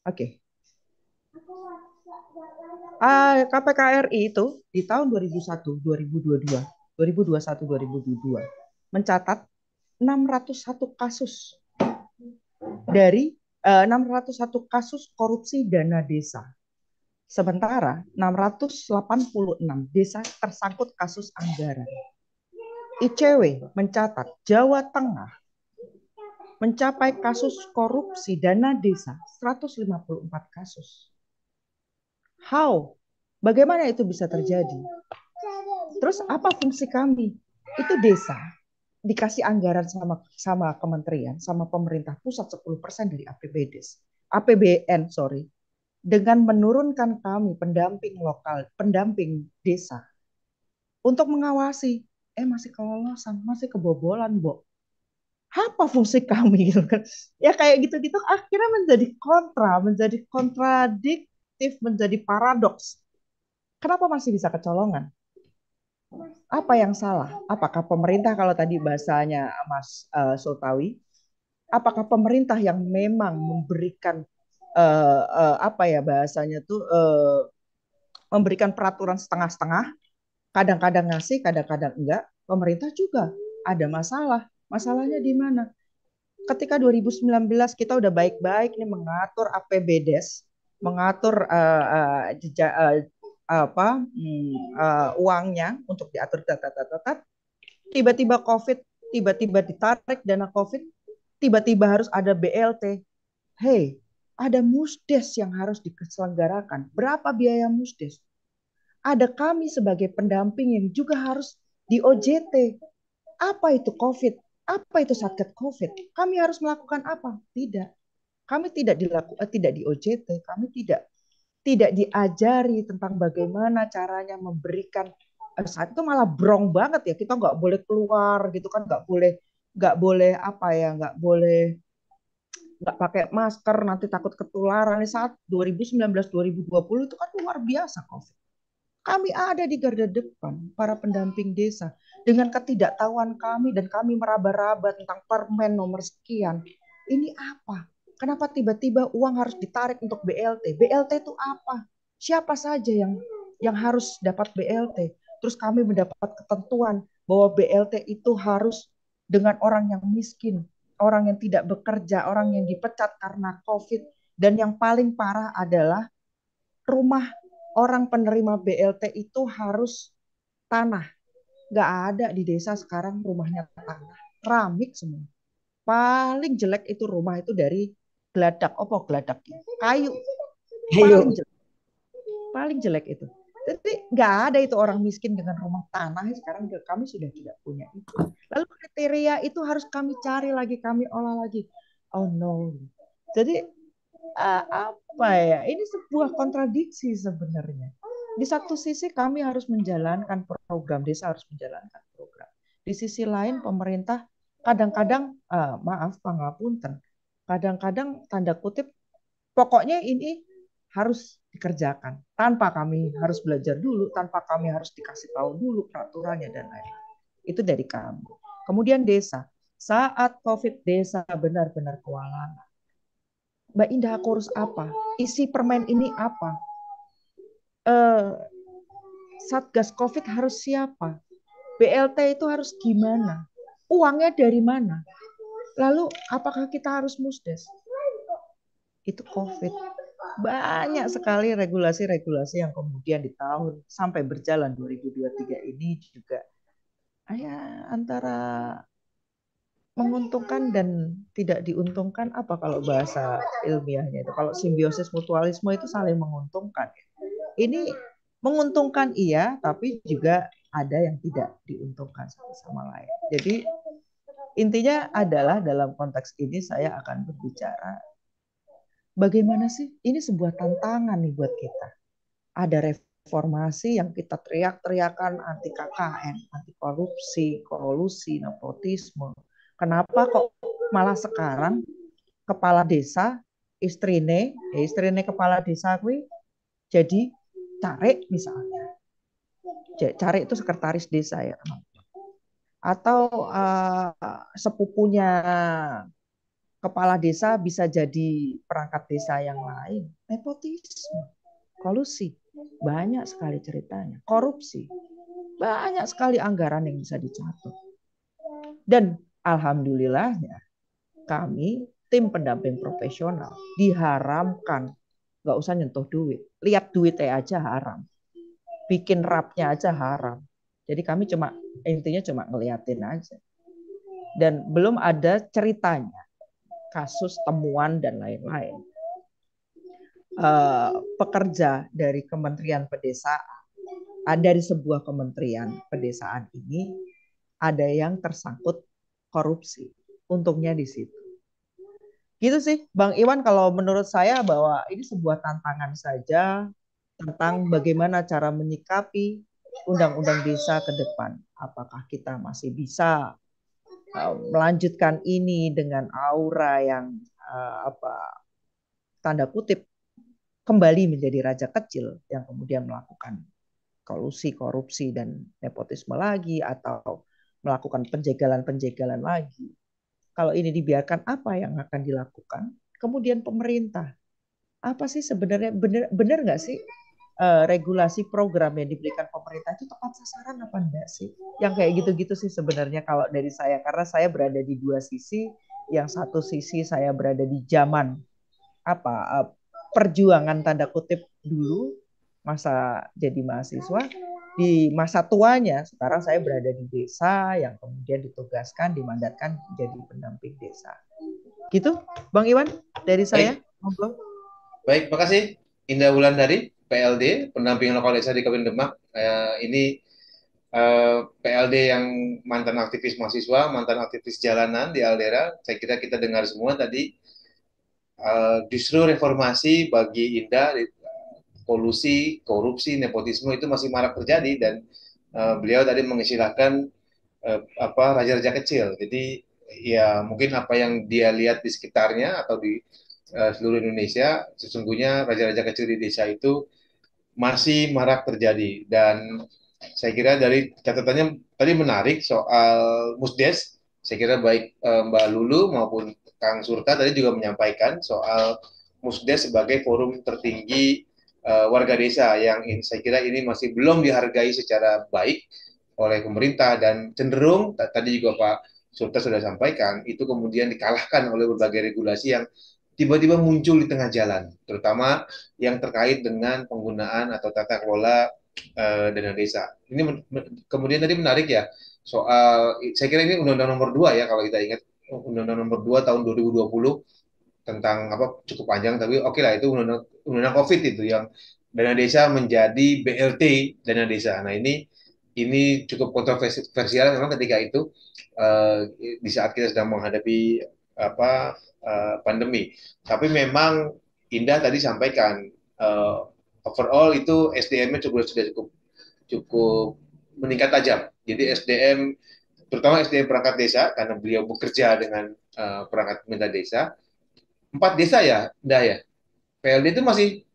Oke. KPK RI itu di tahun 2001, 2022, 2021, 2022 mencatat 601 kasus dari 601 kasus korupsi dana desa. Sementara 686 desa tersangkut kasus anggaran. ICW mencatat Jawa Tengah mencapai kasus korupsi dana desa 154 kasus. How? Bagaimana itu bisa terjadi? Terus apa fungsi kami? Itu desa dikasih anggaran sama kementerian, sama pemerintah pusat 10% dari APBN, dengan menurunkan kami pendamping lokal, pendamping desa untuk mengawasi, masih kelolosan, masih kebobolan, Bo. Apa fungsi kami gitu kan? Ya kayak gitu-gitu akhirnya menjadi kontradiktif, menjadi paradoks. Kenapa masih bisa kecolongan? Apa yang salah? Apakah pemerintah, kalau tadi bahasanya Mas Sultawi, apakah pemerintah yang memang memberikan bahasanya tuh memberikan peraturan setengah-setengah, kadang-kadang ngasih, kadang-kadang enggak. Pemerintah juga ada masalah. Masalahnya di mana? Ketika 2019 kita udah baik-baik nih mengatur APBDes, mengatur uangnya untuk diatur data, tiba-tiba COVID, tiba-tiba ditarik dana COVID, tiba-tiba harus ada BLT. Hey, ada musdes yang harus diselenggarakan. Berapa biaya musdes? Ada kami sebagai pendamping yang juga harus di OJT. Apa itu COVID? Apa itu Satgas COVID? Kami harus melakukan apa? Tidak. Kami tidak di OJT. Kami tidak diajari tentang bagaimana caranya memberikan. Saat itu malah brong banget ya. Kita nggak boleh keluar gitu kan, nggak boleh nggak pakai masker, nanti takut ketularan. Saat 2019-2020 itu kan luar biasa COVID. Kami ada di garda depan, para pendamping desa. Dengan ketidaktahuan kami dan kami meraba-raba tentang permen nomor sekian. Ini apa? Kenapa tiba-tiba uang harus ditarik untuk BLT? BLT itu apa? Siapa saja yang harus dapat BLT? Terus kami mendapat ketentuan bahwa BLT itu harus dengan orang yang miskin, orang yang tidak bekerja, orang yang dipecat karena COVID. Dan yang paling parah adalah rumah orang penerima BLT itu harus tanah. Nggak ada di desa sekarang rumahnya tanah. Keramik semua. Paling jelek itu rumah itu dari geladak. Geladaknya? Kayu. Paling jelek. Paling jelek itu. Jadi nggak ada itu orang miskin dengan rumah tanah. Sekarang kami sudah tidak punya itu. Lalu kriteria itu harus kami cari lagi, kami olah lagi. Oh no. Jadi apa ya? Ini sebuah kontradiksi sebenarnya. Di satu sisi kami harus menjalankan program, desa harus menjalankan program. Di sisi lain pemerintah kadang-kadang maaf pangapunten, kadang-kadang tanda kutip pokoknya ini harus dikerjakan tanpa kami harus belajar dulu, tanpa kami harus dikasih tahu dulu peraturannya dan lain-lain. Itu dari kami. Kemudian desa, saat COVID desa benar-benar kewalahan. Mbak Indah, aku harus apa? Isi permen ini apa? Satgas COVID harus siapa? BLT itu harus gimana? Uangnya dari mana? Lalu apakah kita harus musdes? Itu COVID. Banyak sekali regulasi-regulasi yang kemudian di tahun sampai berjalan 2023 ini juga antara menguntungkan dan tidak diuntungkan. Apa kalau bahasa ilmiahnya itu? Kalau simbiosis mutualisme itu saling menguntungkan. Ini menguntungkan iya, tapi juga ada yang tidak diuntungkan satu sama lain. Jadi Intinya adalah dalam konteks ini saya akan berbicara bagaimana sih ini sebuah tantangan nih buat kita. Ada reformasi yang kita teriak-teriakan anti KKN, anti korupsi, kolusi, nepotisme. Kenapa kok malah sekarang kepala desa istrine kepala desa kuwi jadi Carik misalnya. Carik itu sekretaris desa ya, atau sepupunya kepala desa bisa jadi perangkat desa yang lain. Nepotisme, kolusi, banyak sekali ceritanya. Korupsi, banyak sekali anggaran yang bisa dicatat. Dan alhamdulillahnya kami tim pendamping profesional diharamkan nggak usah nyentuh duit. Lihat duitnya aja haram. Bikin rapnya aja haram. Jadi kami intinya cuma ngeliatin aja. Dan belum ada ceritanya, kasus temuan dan lain-lain. Pekerja dari Kementerian Pedesaan, dari sebuah kementerian pedesaan ini ada yang tersangkut korupsi. Untungnya di situ. Gitu sih, Bang Iwan, kalau menurut saya bahwa ini sebuah tantangan saja tentang bagaimana cara menyikapi undang-undang desa ke depan. Apakah kita masih bisa melanjutkan ini dengan aura yang tanda kutip kembali menjadi raja kecil yang kemudian melakukan kolusi, korupsi, dan nepotisme lagi, atau melakukan penjagalan-penjagalan lagi. Kalau ini dibiarkan, apa yang akan dilakukan? Kemudian pemerintah, apa sih sebenarnya, benar nggak sih regulasi program yang diberikan pemerintah itu tepat sasaran apa enggak sih? Yang kayak gitu-gitu sih sebenarnya kalau dari saya, karena saya berada di dua sisi. Yang satu sisi saya berada di zaman perjuangan tanda kutip dulu masa jadi mahasiswa, di masa tuanya sekarang saya berada di desa yang kemudian ditugaskan, dimandatkan menjadi pendamping desa. Gitu, Bang Iwan, dari saya. Baik, makasih Indah Wulandari, PLD, pendamping lokal desa di Kabupaten Demak. Ini PLD yang mantan aktivis mahasiswa, mantan aktivis jalanan di Aldera. Saya kira kita dengar semua tadi. Justru reformasi bagi Indah, kolusi, korupsi, nepotisme itu masih marak terjadi dan beliau tadi mengistilahkan raja-raja kecil. Jadi ya mungkin apa yang dia lihat di sekitarnya atau di seluruh Indonesia, sesungguhnya raja-raja kecil di desa itu masih marak terjadi. Dan saya kira dari catatannya tadi menarik soal Musdes. Saya kira baik Mbak Lulu maupun Kang Surta tadi juga menyampaikan soal Musdes sebagai forum tertinggi warga desa yang saya kira ini masih belum dihargai secara baik oleh pemerintah dan cenderung tadi juga Pak Surta sudah sampaikan itu kemudian dikalahkan oleh berbagai regulasi yang tiba-tiba muncul di tengah jalan, terutama yang terkait dengan penggunaan atau tata kelola dana desa. Ini kemudian tadi menarik ya soal, saya kira ini Undang-Undang Nomor 2 ya kalau kita ingat, Undang-Undang Nomor 2 tahun 2020 tentang cukup panjang tapi oke lah itu undang-undang COVID itu yang dana desa menjadi BLT dana desa. Nah ini cukup kontroversial memang ketika itu di saat kita sedang menghadapi pandemi. Tapi memang Indah tadi sampaikan overall itu SDM-nya sudah cukup meningkat tajam. Jadi SDM terutama SDM perangkat desa karena beliau bekerja dengan perangkat pemerintah desa. 4 desa ya, Indah ya. PLD itu masih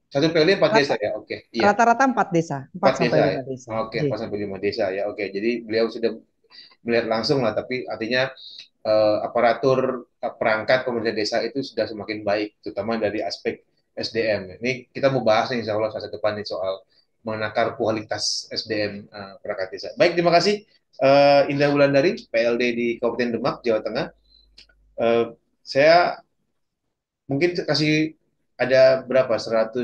satu PLD 4 desa ya, oke. Iya. Rata-rata 4 desa, 4 sampai desa 5 ya. desa. Oke, 4 sampai 5 desa ya. Oke, jadi beliau sudah melihat langsung lah, tapi artinya aparatur perangkat pemerintah desa itu sudah semakin baik, terutama dari aspek SDM. Ini kita mau bahas nih insya Allah saat depan nih soal menakar kualitas SDM perangkat desa. Baik, terima kasih Indah Wulandari, PLD di Kabupaten Demak, Jawa Tengah. Saya mungkin kasih ada berapa 100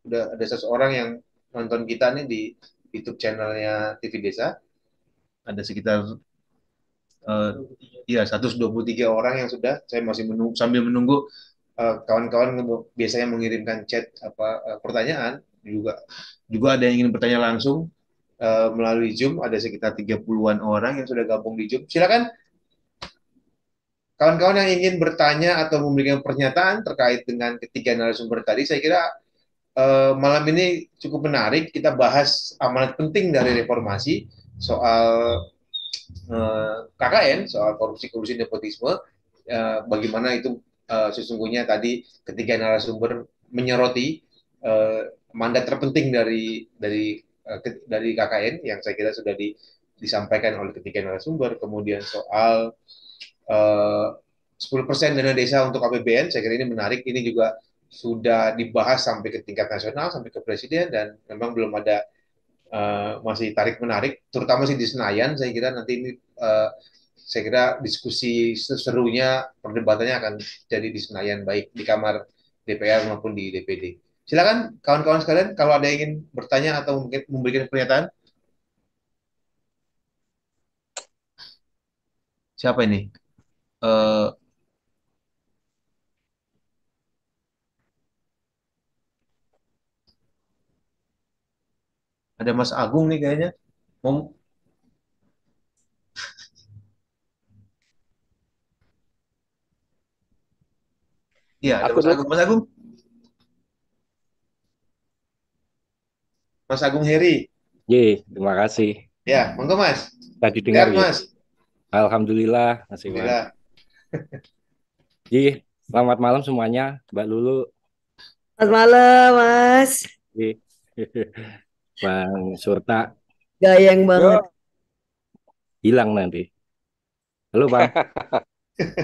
udah ada 100 orang yang nonton kita nih di YouTube channelnya TV Desa. Ada sekitar ya 123 orang yang sudah. Saya masih sambil menunggu kawan-kawan biasanya mengirimkan chat pertanyaan, juga ada yang ingin bertanya langsung melalui Zoom. Ada sekitar 30-an orang yang sudah gabung di Zoom. Silakan kawan-kawan yang ingin bertanya atau memberikan pernyataan terkait dengan ketiga narasumber tadi, saya kira malam ini cukup menarik. Kita bahas amanat penting dari reformasi soal KKN, soal korupsi-korupsi nepotisme, bagaimana itu sesungguhnya tadi ketiga narasumber menyoroti mandat terpenting dari KKN yang saya kira sudah disampaikan oleh ketiga narasumber. Kemudian soal 10% dana desa untuk APBN, saya kira ini menarik. Ini juga sudah dibahas sampai ke tingkat nasional, sampai ke presiden, dan memang belum ada masih tarik menarik, terutama sih di Senayan. Saya kira nanti ini saya kira diskusi serunya perdebatannya akan jadi di Senayan, baik di kamar DPR maupun di DPD. Silakan kawan-kawan sekalian, kalau ada yang ingin bertanya atau mungkin memberikan pernyataan. Siapa ini? Eh, ada Mas Agung nih kayaknya. Mau, iya, ada Aku Mas dulu. Agung. Mas Agung, Mas Agung Heri. Terima kasih. Ya, monggo Mas. Tadi dengar Sehat ya. Mas. Alhamdulillah, Mas Iwan. Alhamdulillah. Selamat malam semuanya, Mbak Lulu. Selamat malam, Mas. Ji. Bang Surta Gayeng banget. Yo. Hilang nanti. Halo, Bang.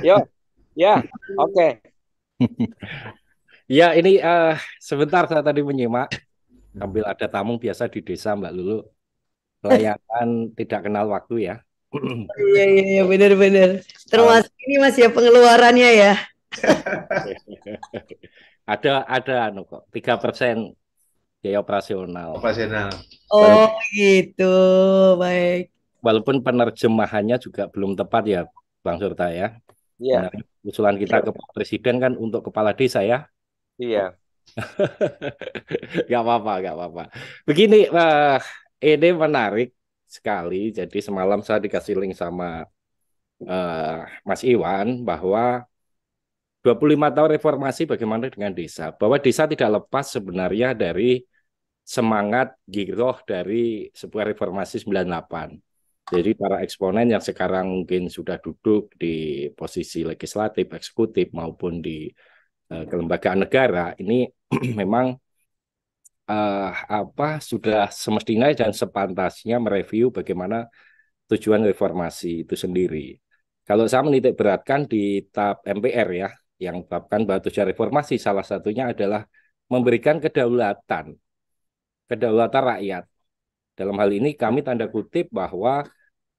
Yo, ya, oke. Ya, ini sebentar saya tadi menyimak sambil ada tamu biasa di desa, Mbak Lulu. Layangan tidak kenal waktu ya. Iya, iya, iya, benar-benar. Termasuk ini Mas ya pengeluarannya ya. ada kok 3% biaya operasional. Oh gitu, baik. Walaupun penerjemahannya juga belum tepat ya, Bang Surta ya. Iya. Usulan kita ke Pak Presiden kan untuk kepala desa ya. Iya. Gak apa-apa. Begini, ini menarik sekali. Jadi semalam saya dikasih link sama Mas Iwan bahwa 25 tahun reformasi bagaimana dengan desa. Bahwa desa tidak lepas sebenarnya dari semangat giroh dari sebuah reformasi 98. Jadi para eksponen yang sekarang mungkin sudah duduk di posisi legislatif, eksekutif maupun di kelembagaan negara ini memang sudah semestinya dan sepantasnya mereview bagaimana tujuan reformasi itu sendiri. Kalau saya menitik beratkan di tahap MPR ya, yang babkan bahwa tujuan reformasi salah satunya adalah memberikan kedaulatan rakyat. Dalam hal ini kami tanda kutip bahwa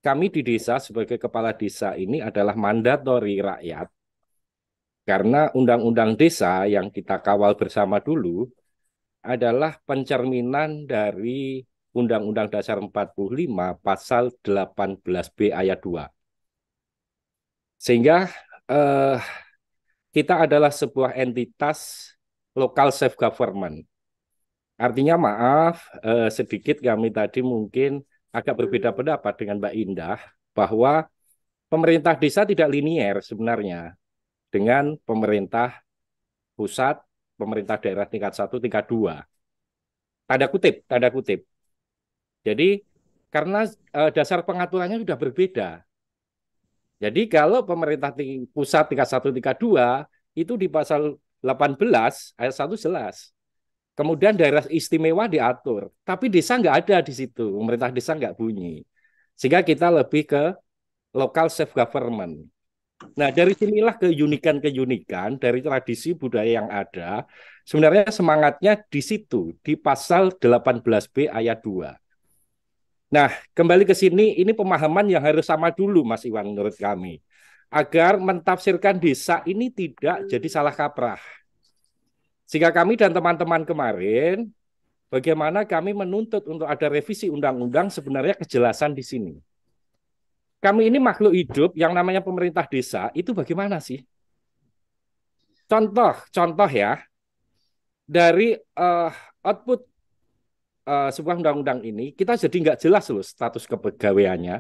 kami di desa sebagai kepala desa ini adalah mandatori rakyat. Karena undang-undang desa yang kita kawal bersama dulu adalah pencerminan dari Undang-Undang Dasar 45 pasal 18B ayat 2. Sehingga kita adalah sebuah entitas local self government. Artinya maaf, sedikit kami tadi mungkin agak berbeda pendapat dengan Mbak Indah bahwa pemerintah desa tidak linier sebenarnya dengan pemerintah pusat, pemerintah daerah tingkat 1, tingkat 2. Tanda kutip. Jadi karena dasar pengaturannya sudah berbeda. Jadi kalau pemerintah pusat tingkat 1, tingkat 2 itu di pasal 18 ayat 1 jelas. Kemudian daerah istimewa diatur, tapi desa nggak ada di situ, pemerintah desa nggak bunyi. Sehingga kita lebih ke local self government. Nah, dari sinilah keunikan dari tradisi budaya yang ada. Sebenarnya semangatnya di situ, di pasal 18B ayat 2. Nah, kembali ke sini, ini pemahaman yang harus sama dulu, Mas Iwan, menurut kami. Agar mentafsirkan desa ini tidak jadi salah kaprah. Sehingga kami dan teman-teman kemarin, bagaimana kami menuntut untuk ada revisi undang-undang sebenarnya kejelasan di sini. Kami ini makhluk hidup yang namanya pemerintah desa, itu bagaimana sih? Contoh ya, dari output sebuah undang-undang ini, kita jadi nggak jelas loh status kepegawaiannya.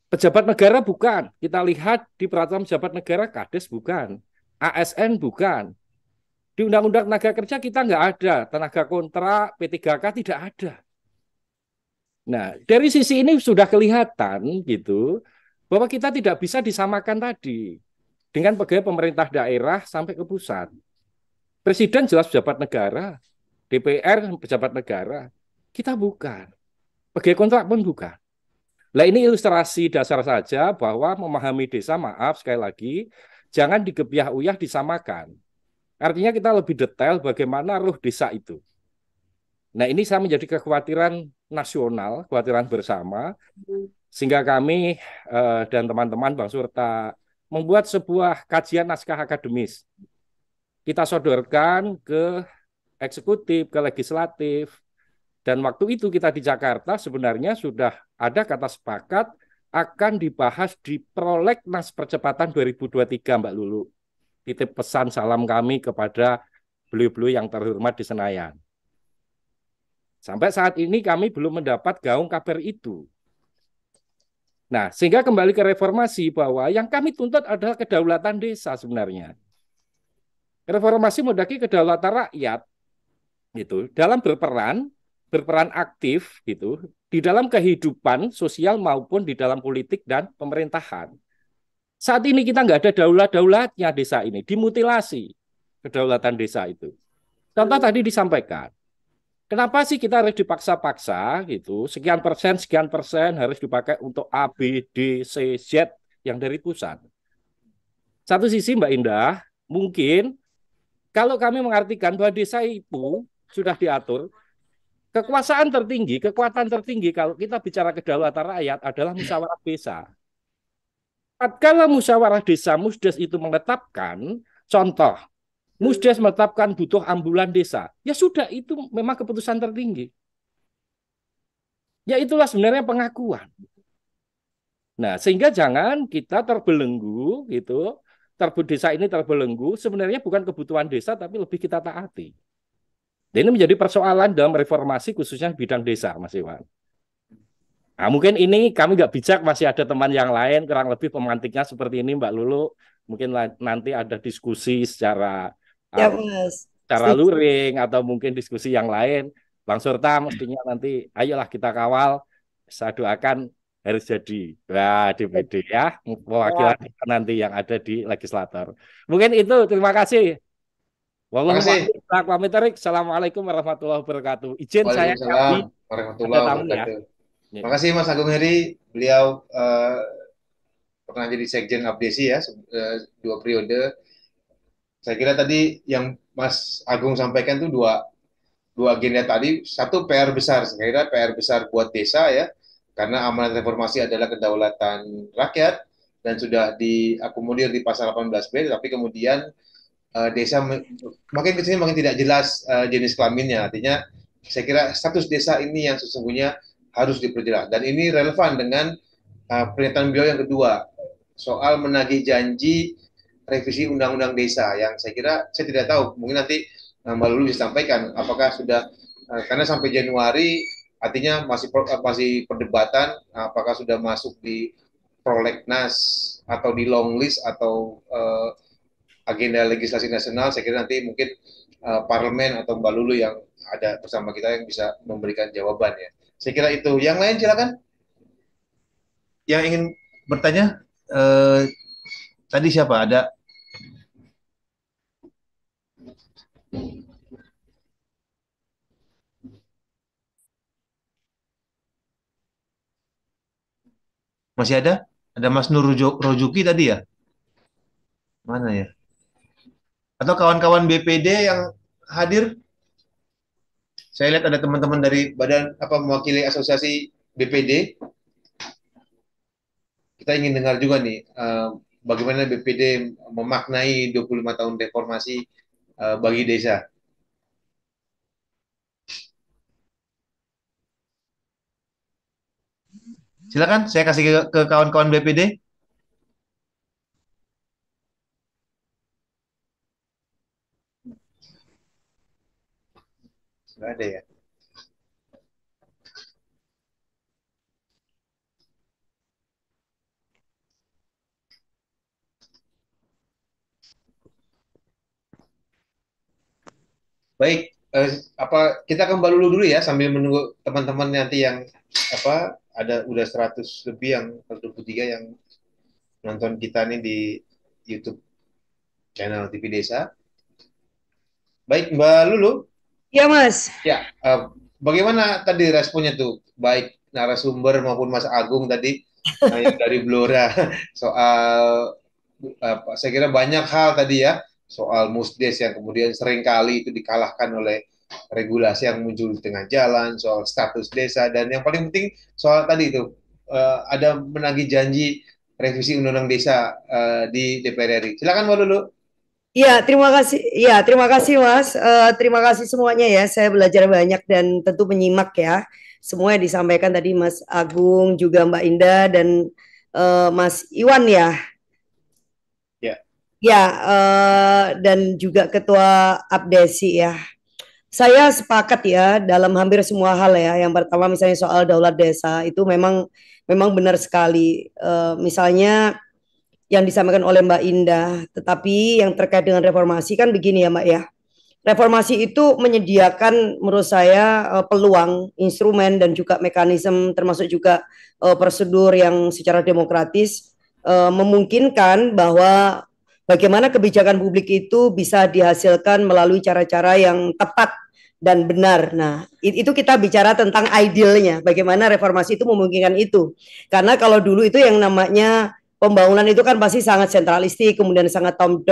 Pejabat negara bukan. Kita lihat di peraturan pejabat negara, Kades bukan. ASN bukan. Di Undang-Undang Tenaga Kerja kita nggak ada. Tenaga kontrak, P3K tidak ada. Nah, dari sisi ini sudah kelihatan gitu bahwa kita tidak bisa disamakan tadi dengan pegawai pemerintah daerah sampai ke pusat. Presiden jelas pejabat negara, DPR pejabat negara. Kita bukan. Pegawai kontrak pun bukan. Nah, ini ilustrasi dasar saja bahwa memahami desa, maaf sekali lagi, jangan digebyah-uyah disamakan. Artinya kita lebih detail bagaimana ruh desa itu. Nah, ini saya menjadi kekhawatiran nasional, kekhawatiran bersama, sehingga kami dan teman-teman Bang Surta membuat sebuah kajian naskah akademis. Kita sodorkan ke eksekutif, ke legislatif, dan waktu itu kita di Jakarta sebenarnya sudah ada kata sepakat akan dibahas di Prolegnas Percepatan 2023, Mbak Lulu. Titip pesan salam kami kepada beliau-beliau yang terhormat di Senayan. Sampai saat ini kami belum mendapat gaung kabar itu. Nah, sehingga kembali ke reformasi bahwa yang kami tuntut adalah kedaulatan desa sebenarnya. Reformasi mendaki kedaulatan rakyat gitu dalam berperan aktif gitu di dalam kehidupan sosial maupun di dalam politik dan pemerintahan. Saat ini kita nggak ada daulat-daulatnya desa ini, dimutilasi kedaulatan desa itu. Contoh tadi disampaikan, kenapa sih kita harus dipaksa-paksa gitu, sekian persen harus dipakai untuk A, B, D, C, Z yang dari pusat. Satu sisi Mbak Indah, mungkin kalau kami mengartikan bahwa desa itu sudah diatur, kekuasaan tertinggi, kekuatan tertinggi kalau kita bicara kedaulatan rakyat adalah musyawarah desa. Tatkala musyawarah desa Musdes itu menetapkan, contoh, Musdes menetapkan butuh ambulan desa, ya sudah itu memang keputusan tertinggi. Ya itulah sebenarnya pengakuan. Nah, sehingga jangan kita terbelenggu gitu, desa ini terbelenggu, sebenarnya bukan kebutuhan desa tapi lebih kita taati. Dan ini menjadi persoalan dalam reformasi khususnya bidang desa, Mas Iwan. Nah, mungkin ini kami nggak bijak, masih ada teman yang lain, kurang lebih pemantiknya seperti ini, Mbak Lulu. Mungkin nanti ada diskusi Ya, Mas. secara Setuju. luring atau mungkin diskusi yang lain. Bang Surta mestinya nanti, ayolah kita kawal. Saya doakan harus jadi. Wah, DPD ya, Ya, perwakilan nanti yang ada di legislator. Mungkin itu, terima kasih. Terima kasih. Assalamualaikum warahmatullahi wabarakatuh. Izin saya Waalaikumsalam ada warahmatullahi tamu ya. wabarakatuh. Terima kasih Mas Agung Heri. Beliau pernah jadi Sekjen Abdesi ya, 2 periode. Saya kira tadi yang Mas Agung sampaikan itu dua dua agenda tadi. Satu PR besar, saya kira PR besar buat desa ya, karena amanat reformasi adalah kedaulatan rakyat dan sudah diakomodir di pasal 18B, tapi kemudian desa makin ke sini makin tidak jelas jenis kelaminnya. Artinya saya kira status desa ini yang sesungguhnya harus diperjelas. Dan ini relevan dengan pernyataan beliau yang kedua soal menagih janji revisi undang-undang desa yang saya kira saya tidak tahu, mungkin nanti Mbak Lulu disampaikan apakah sudah karena sampai Januari artinya masih perdebatan apakah sudah masuk di prolegnas atau di long list atau agenda legislasi nasional. Saya kira nanti mungkin parlemen atau Mbak Lulu yang ada bersama kita yang bisa memberikan jawabannya. Saya kira itu. Yang lain silakan. Yang ingin bertanya tadi siapa? Ada masih ada? Ada Mas Nur Rojuki tadi ya? Mana ya? Atau kawan-kawan BPD yang hadir? Saya lihat ada teman-teman dari badan apa mewakili asosiasi BPD. Kita ingin dengar juga nih bagaimana BPD memaknai 25 tahun reformasi bagi desa. Silakan, saya kasih ke kawan-kawan BPD. Sudah ada ya. Baik, kita kembali dulu ya sambil menunggu teman-teman nanti yang ada udah 100 lebih yang 123 yang nonton kita nih di YouTube channel TV Desa. Baik, Mbak Lulu, Ya, Mas. ya bagaimana tadi responnya tuh baik narasumber maupun Mas Agung tadi yang dari Blora soal saya kira banyak hal tadi ya soal Musdes yang kemudian seringkali itu dikalahkan oleh regulasi yang muncul di tengah jalan, soal status desa, dan yang paling penting soal tadi itu ada menagih janji revisi Undang-Undang Desa di DPR RI. Silakan Mbak Lulu. Iya, terima kasih. Iya, terima kasih Mas. Terima kasih semuanya ya. Saya belajar banyak dan tentu menyimak ya. Semua yang disampaikan tadi Mas Agung, juga Mbak Indah dan Mas Iwan ya. Ya. Ya, dan juga Ketua Abdesi ya. Saya sepakat ya dalam hampir semua hal ya. Yang pertama misalnya soal daulat desa itu memang benar sekali. Misalnya yang disampaikan oleh Mbak Indah, tetapi yang terkait dengan reformasi kan begini ya Mbak ya. Reformasi itu menyediakan menurut saya peluang, instrumen dan juga mekanisme termasuk juga prosedur yang secara demokratis memungkinkan bahwa bagaimana kebijakan publik itu bisa dihasilkan melalui cara-cara yang tepat dan benar. Nah, itu kita bicara tentang idealnya, bagaimana reformasi itu memungkinkan itu. Karena kalau dulu itu yang namanya pembangunan itu kan pasti sangat sentralistik, kemudian sangat top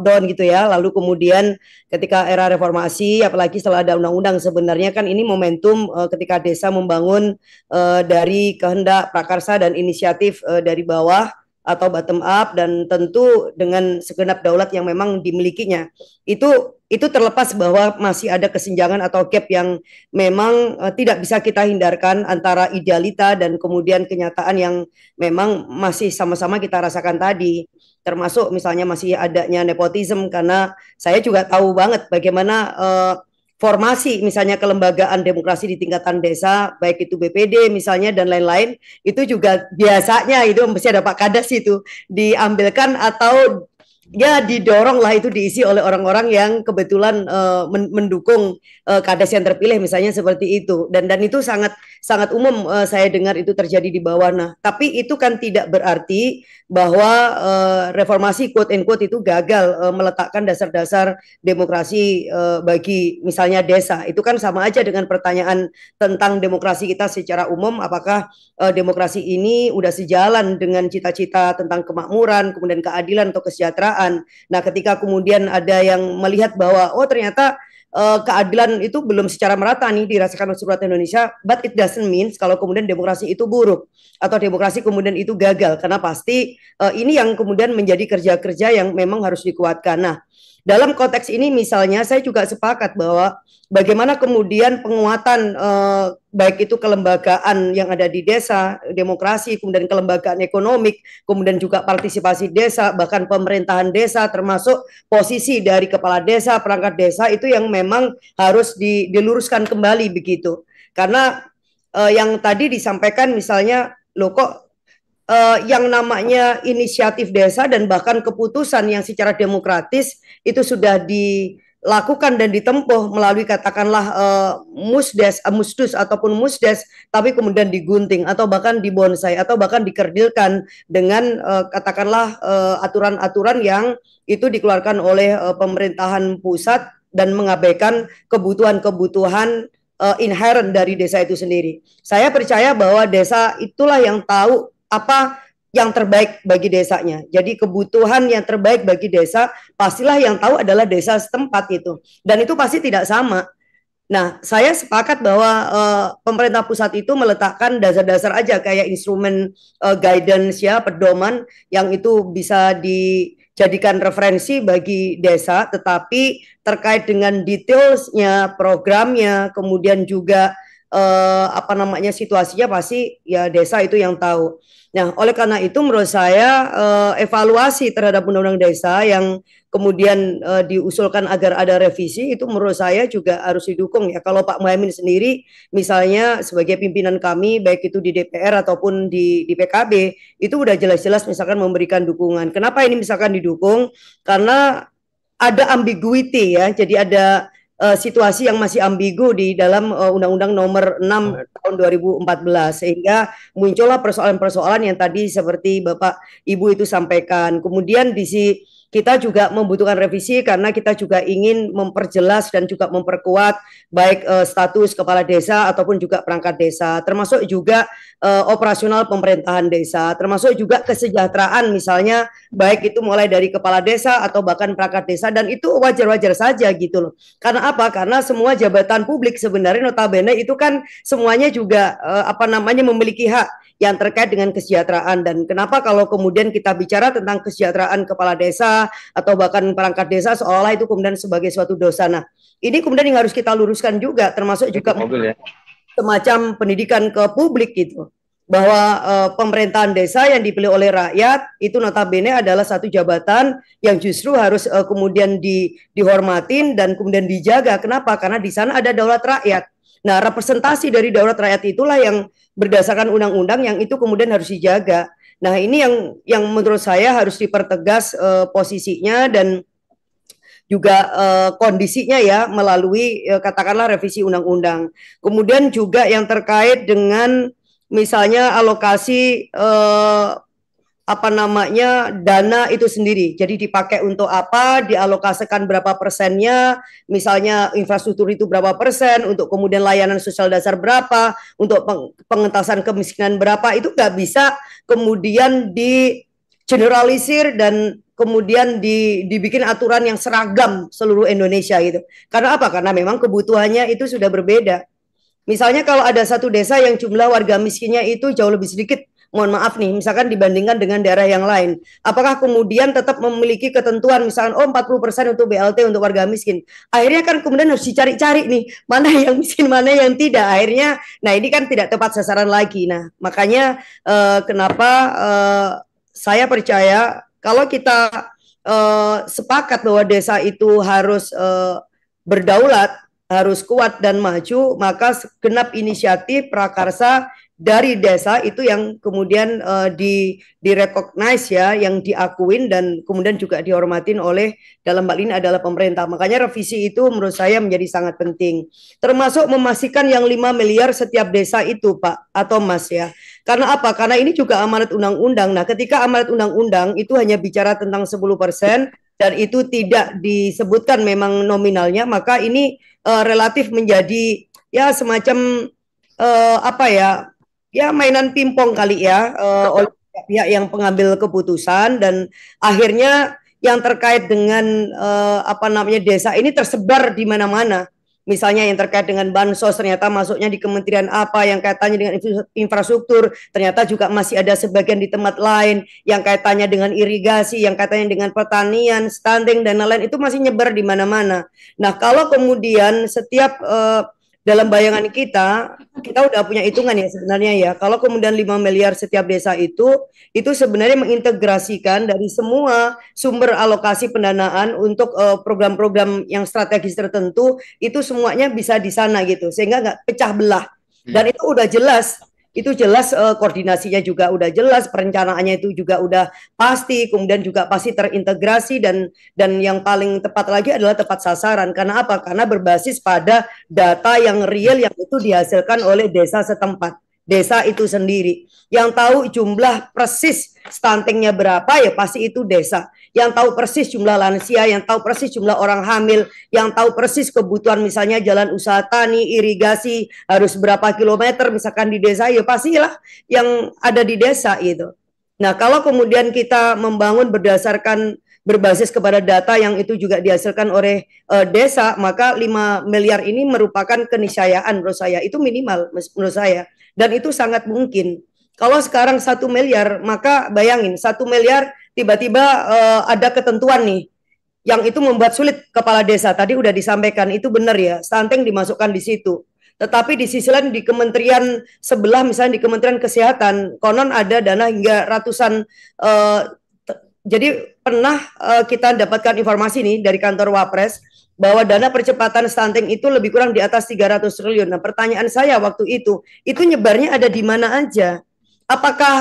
down gitu ya. Lalu kemudian ketika era reformasi, apalagi setelah ada undang-undang, sebenarnya kan ini momentum ketika desa membangun dari kehendak prakarsa dan inisiatif dari bawah atau bottom up, dan tentu dengan segenap daulat yang memang dimilikinya. Itu terlepas bahwa masih ada kesenjangan atau gap yang memang tidak bisa kita hindarkan antara idealita dan kemudian kenyataan yang memang masih sama-sama kita rasakan tadi, termasuk misalnya masih adanya nepotisme, karena saya juga tahu banget bagaimana formasi misalnya kelembagaan demokrasi di tingkatan desa, baik itu BPD misalnya dan lain-lain, itu juga biasanya itu mesti ada Pak Kades itu diambilkan atau ya didorong lah itu diisi oleh orang-orang yang kebetulan mendukung kades yang terpilih misalnya seperti itu, dan itu sangat sangat umum saya dengar itu terjadi di bawah. Nah, tapi itu kan tidak berarti bahwa reformasi quote and quote itu gagal meletakkan dasar-dasar demokrasi bagi misalnya desa. Itu kan sama aja dengan pertanyaan tentang demokrasi kita secara umum, apakah demokrasi ini udah sejalan dengan cita-cita tentang kemakmuran, kemudian keadilan atau kesejahteraan. Nah, ketika kemudian ada yang melihat bahwa oh ternyata keadilan itu belum secara merata nih dirasakan oleh seluruh Indonesia, but it doesn't mean kalau kemudian demokrasi itu buruk atau demokrasi kemudian itu gagal, karena pasti ini yang kemudian menjadi kerja-kerja yang memang harus dikuatkan. Nah, dalam konteks ini misalnya saya juga sepakat bahwa bagaimana kemudian penguatan baik itu kelembagaan yang ada di desa, demokrasi, kemudian kelembagaan ekonomik, kemudian juga partisipasi desa, bahkan pemerintahan desa, termasuk posisi dari kepala desa, perangkat desa, itu yang memang harus diluruskan kembali begitu. Karena yang tadi disampaikan misalnya, loh kok yang namanya inisiatif desa dan bahkan keputusan yang secara demokratis itu sudah dilakukan dan ditempuh melalui katakanlah musdus ataupun musdes, tapi kemudian digunting atau bahkan dibonsai atau bahkan dikerdilkan dengan katakanlah aturan-aturan yang itu dikeluarkan oleh pemerintahan pusat dan mengabaikan kebutuhan-kebutuhan inherent dari desa itu sendiri. Saya percaya bahwa desa itulah yang tahu apa yang terbaik bagi desanya. Jadi kebutuhan yang terbaik bagi desa pastilah yang tahu adalah desa setempat itu. Dan itu pasti tidak sama. Nah, saya sepakat bahwa pemerintah pusat itu meletakkan dasar-dasar aja kayak instrumen guidance ya, pedoman yang itu bisa dijadikan referensi bagi desa, tetapi terkait dengan detailsnya, programnya, kemudian juga situasinya pasti ya desa itu yang tahu. Nah, oleh karena itu menurut saya evaluasi terhadap undang-undang desa yang kemudian diusulkan agar ada revisi itu menurut saya juga harus didukung ya. Kalau Pak Muhaimin sendiri misalnya sebagai pimpinan kami baik itu di DPR ataupun di PKB itu udah jelas-jelas misalkan memberikan dukungan. Kenapa ini misalkan didukung? Karena ada ambiguity ya. Jadi ada situasi yang masih ambigu di dalam Undang-Undang Nomor 6 tahun 2014, sehingga muncullah persoalan-persoalan yang tadi seperti Bapak Ibu itu sampaikan. Kemudian kita juga membutuhkan revisi karena kita juga ingin memperjelas dan juga memperkuat baik status kepala desa ataupun juga perangkat desa, termasuk juga operasional pemerintahan desa, termasuk juga kesejahteraan misalnya baik itu mulai dari kepala desa atau bahkan perangkat desa, dan itu wajar-wajar saja gitu loh. Karena apa? Karena semua jabatan publik sebenarnya notabene itu kan semuanya juga memiliki hak yang terkait dengan kesejahteraan. Dan kenapa kalau kemudian kita bicara tentang kesejahteraan kepala desa atau bahkan perangkat desa seolah-olah itu kemudian sebagai suatu dosa. Nah, ini kemudian yang harus kita luruskan juga, termasuk juga semacam pendidikan ke publik gitu, bahwa pemerintahan desa yang dipilih oleh rakyat itu notabene adalah satu jabatan yang justru harus kemudian dihormatin dan kemudian dijaga. Kenapa? Karena di sana ada daulat rakyat. Nah, representasi dari daulat rakyat itulah yang berdasarkan undang-undang yang itu kemudian harus dijaga. Nah, ini yang menurut saya harus dipertegas posisinya dan juga kondisinya ya melalui katakanlah revisi undang-undang. Kemudian juga yang terkait dengan misalnya alokasi dana itu sendiri. Jadi dipakai untuk apa, dialokasikan berapa persennya, misalnya infrastruktur itu berapa persen, untuk kemudian layanan sosial dasar berapa, untuk pengentasan kemiskinan berapa, itu nggak bisa kemudian di generalisir dan kemudian dibikin aturan yang seragam seluruh Indonesia gitu. Karena apa? Karena memang kebutuhannya itu sudah berbeda. Misalnya kalau ada satu desa yang jumlah warga miskinnya itu jauh lebih sedikit, mohon maaf nih, misalkan dibandingkan dengan daerah yang lain, apakah kemudian tetap memiliki ketentuan misalkan 40% untuk BLT untuk warga miskin? Akhirnya kan kemudian harus dicari-cari nih, mana yang miskin, mana yang tidak. Akhirnya, nah ini kan tidak tepat sasaran lagi. Nah, makanya kenapa saya percaya kalau kita sepakat bahwa desa itu harus berdaulat, harus kuat dan maju, maka segenap inisiatif prakarsa dari desa itu yang kemudian direcognize ya, yang diakuin dan kemudian juga dihormatin oleh dalam hal ini adalah pemerintah. Makanya revisi itu menurut saya menjadi sangat penting. Termasuk memastikan yang 5 miliar setiap desa itu Pak atau Mas ya. Karena apa? Karena ini juga amanat undang-undang. Nah, ketika amanat undang-undang itu hanya bicara tentang 10% dan itu tidak disebutkan memang nominalnya, maka ini relatif menjadi ya semacam mainan pingpong kali ya oleh pihak yang pengambil keputusan, dan akhirnya yang terkait dengan desa ini tersebar di mana-mana. Misalnya yang terkait dengan bansos ternyata masuknya di kementerian apa, yang kaitannya dengan infrastruktur ternyata juga masih ada sebagian di tempat lain, yang kaitannya dengan irigasi, yang kaitannya dengan pertanian, stunting dan lain-lain itu masih nyebar di mana-mana. Nah, kalau kemudian setiap dalam bayangan kita udah punya hitungan ya sebenarnya ya, kalau kemudian 5 miliar setiap desa itu sebenarnya mengintegrasikan dari semua sumber alokasi pendanaan untuk program-program yang strategis tertentu, itu semuanya bisa di sana gitu, sehingga nggak pecah belah. Dan itu udah jelas, koordinasinya juga udah jelas, perencanaannya itu juga udah pasti, kemudian juga pasti terintegrasi, dan yang paling tepat lagi adalah tepat sasaran. Karena apa? Karena berbasis pada data yang real yang itu dihasilkan oleh desa setempat. Desa itu sendiri yang tahu jumlah persis stuntingnya berapa ya pasti itu desa, yang tahu persis jumlah lansia, yang tahu persis jumlah orang hamil, yang tahu persis kebutuhan misalnya jalan usaha tani, irigasi harus berapa kilometer misalkan di desa, ya pastilah yang ada di desa itu. Nah, kalau kemudian kita membangun berbasis kepada data yang itu juga dihasilkan oleh desa, maka 5 miliar ini merupakan keniscayaan menurut saya, itu minimal menurut saya. Dan itu sangat mungkin. Kalau sekarang 1 miliar, maka bayangin 1 miliar tiba-tiba ada ketentuan nih yang itu membuat sulit kepala desa. Tadi udah disampaikan, itu benar ya, stunting dimasukkan di situ. Tetapi di sisi lain di kementerian sebelah, misalnya di Kementerian Kesehatan, konon ada dana hingga ratusan. Jadi pernah kita dapatkan informasi nih dari kantor Wapres bahwa dana percepatan stunting itu lebih kurang di atas 300 triliun. Nah, pertanyaan saya waktu itu nyebarnya ada di mana aja? Apakah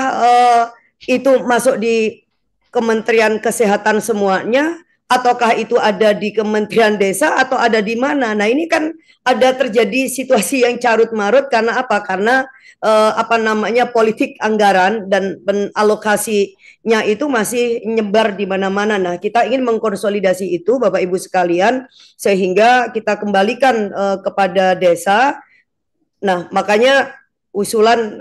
itu masuk di Kementerian Kesehatan semuanya, ataukah itu ada di Kementerian Desa atau ada di mana? Nah, ini kan ada terjadi situasi yang carut marut karena apa? Karena apa namanya politik anggaran dan alokasinya itu masih nyebar di mana-mana. Nah, kita ingin mengkonsolidasi itu, Bapak Ibu sekalian, sehingga kita kembalikan kepada desa. Nah, makanya usulan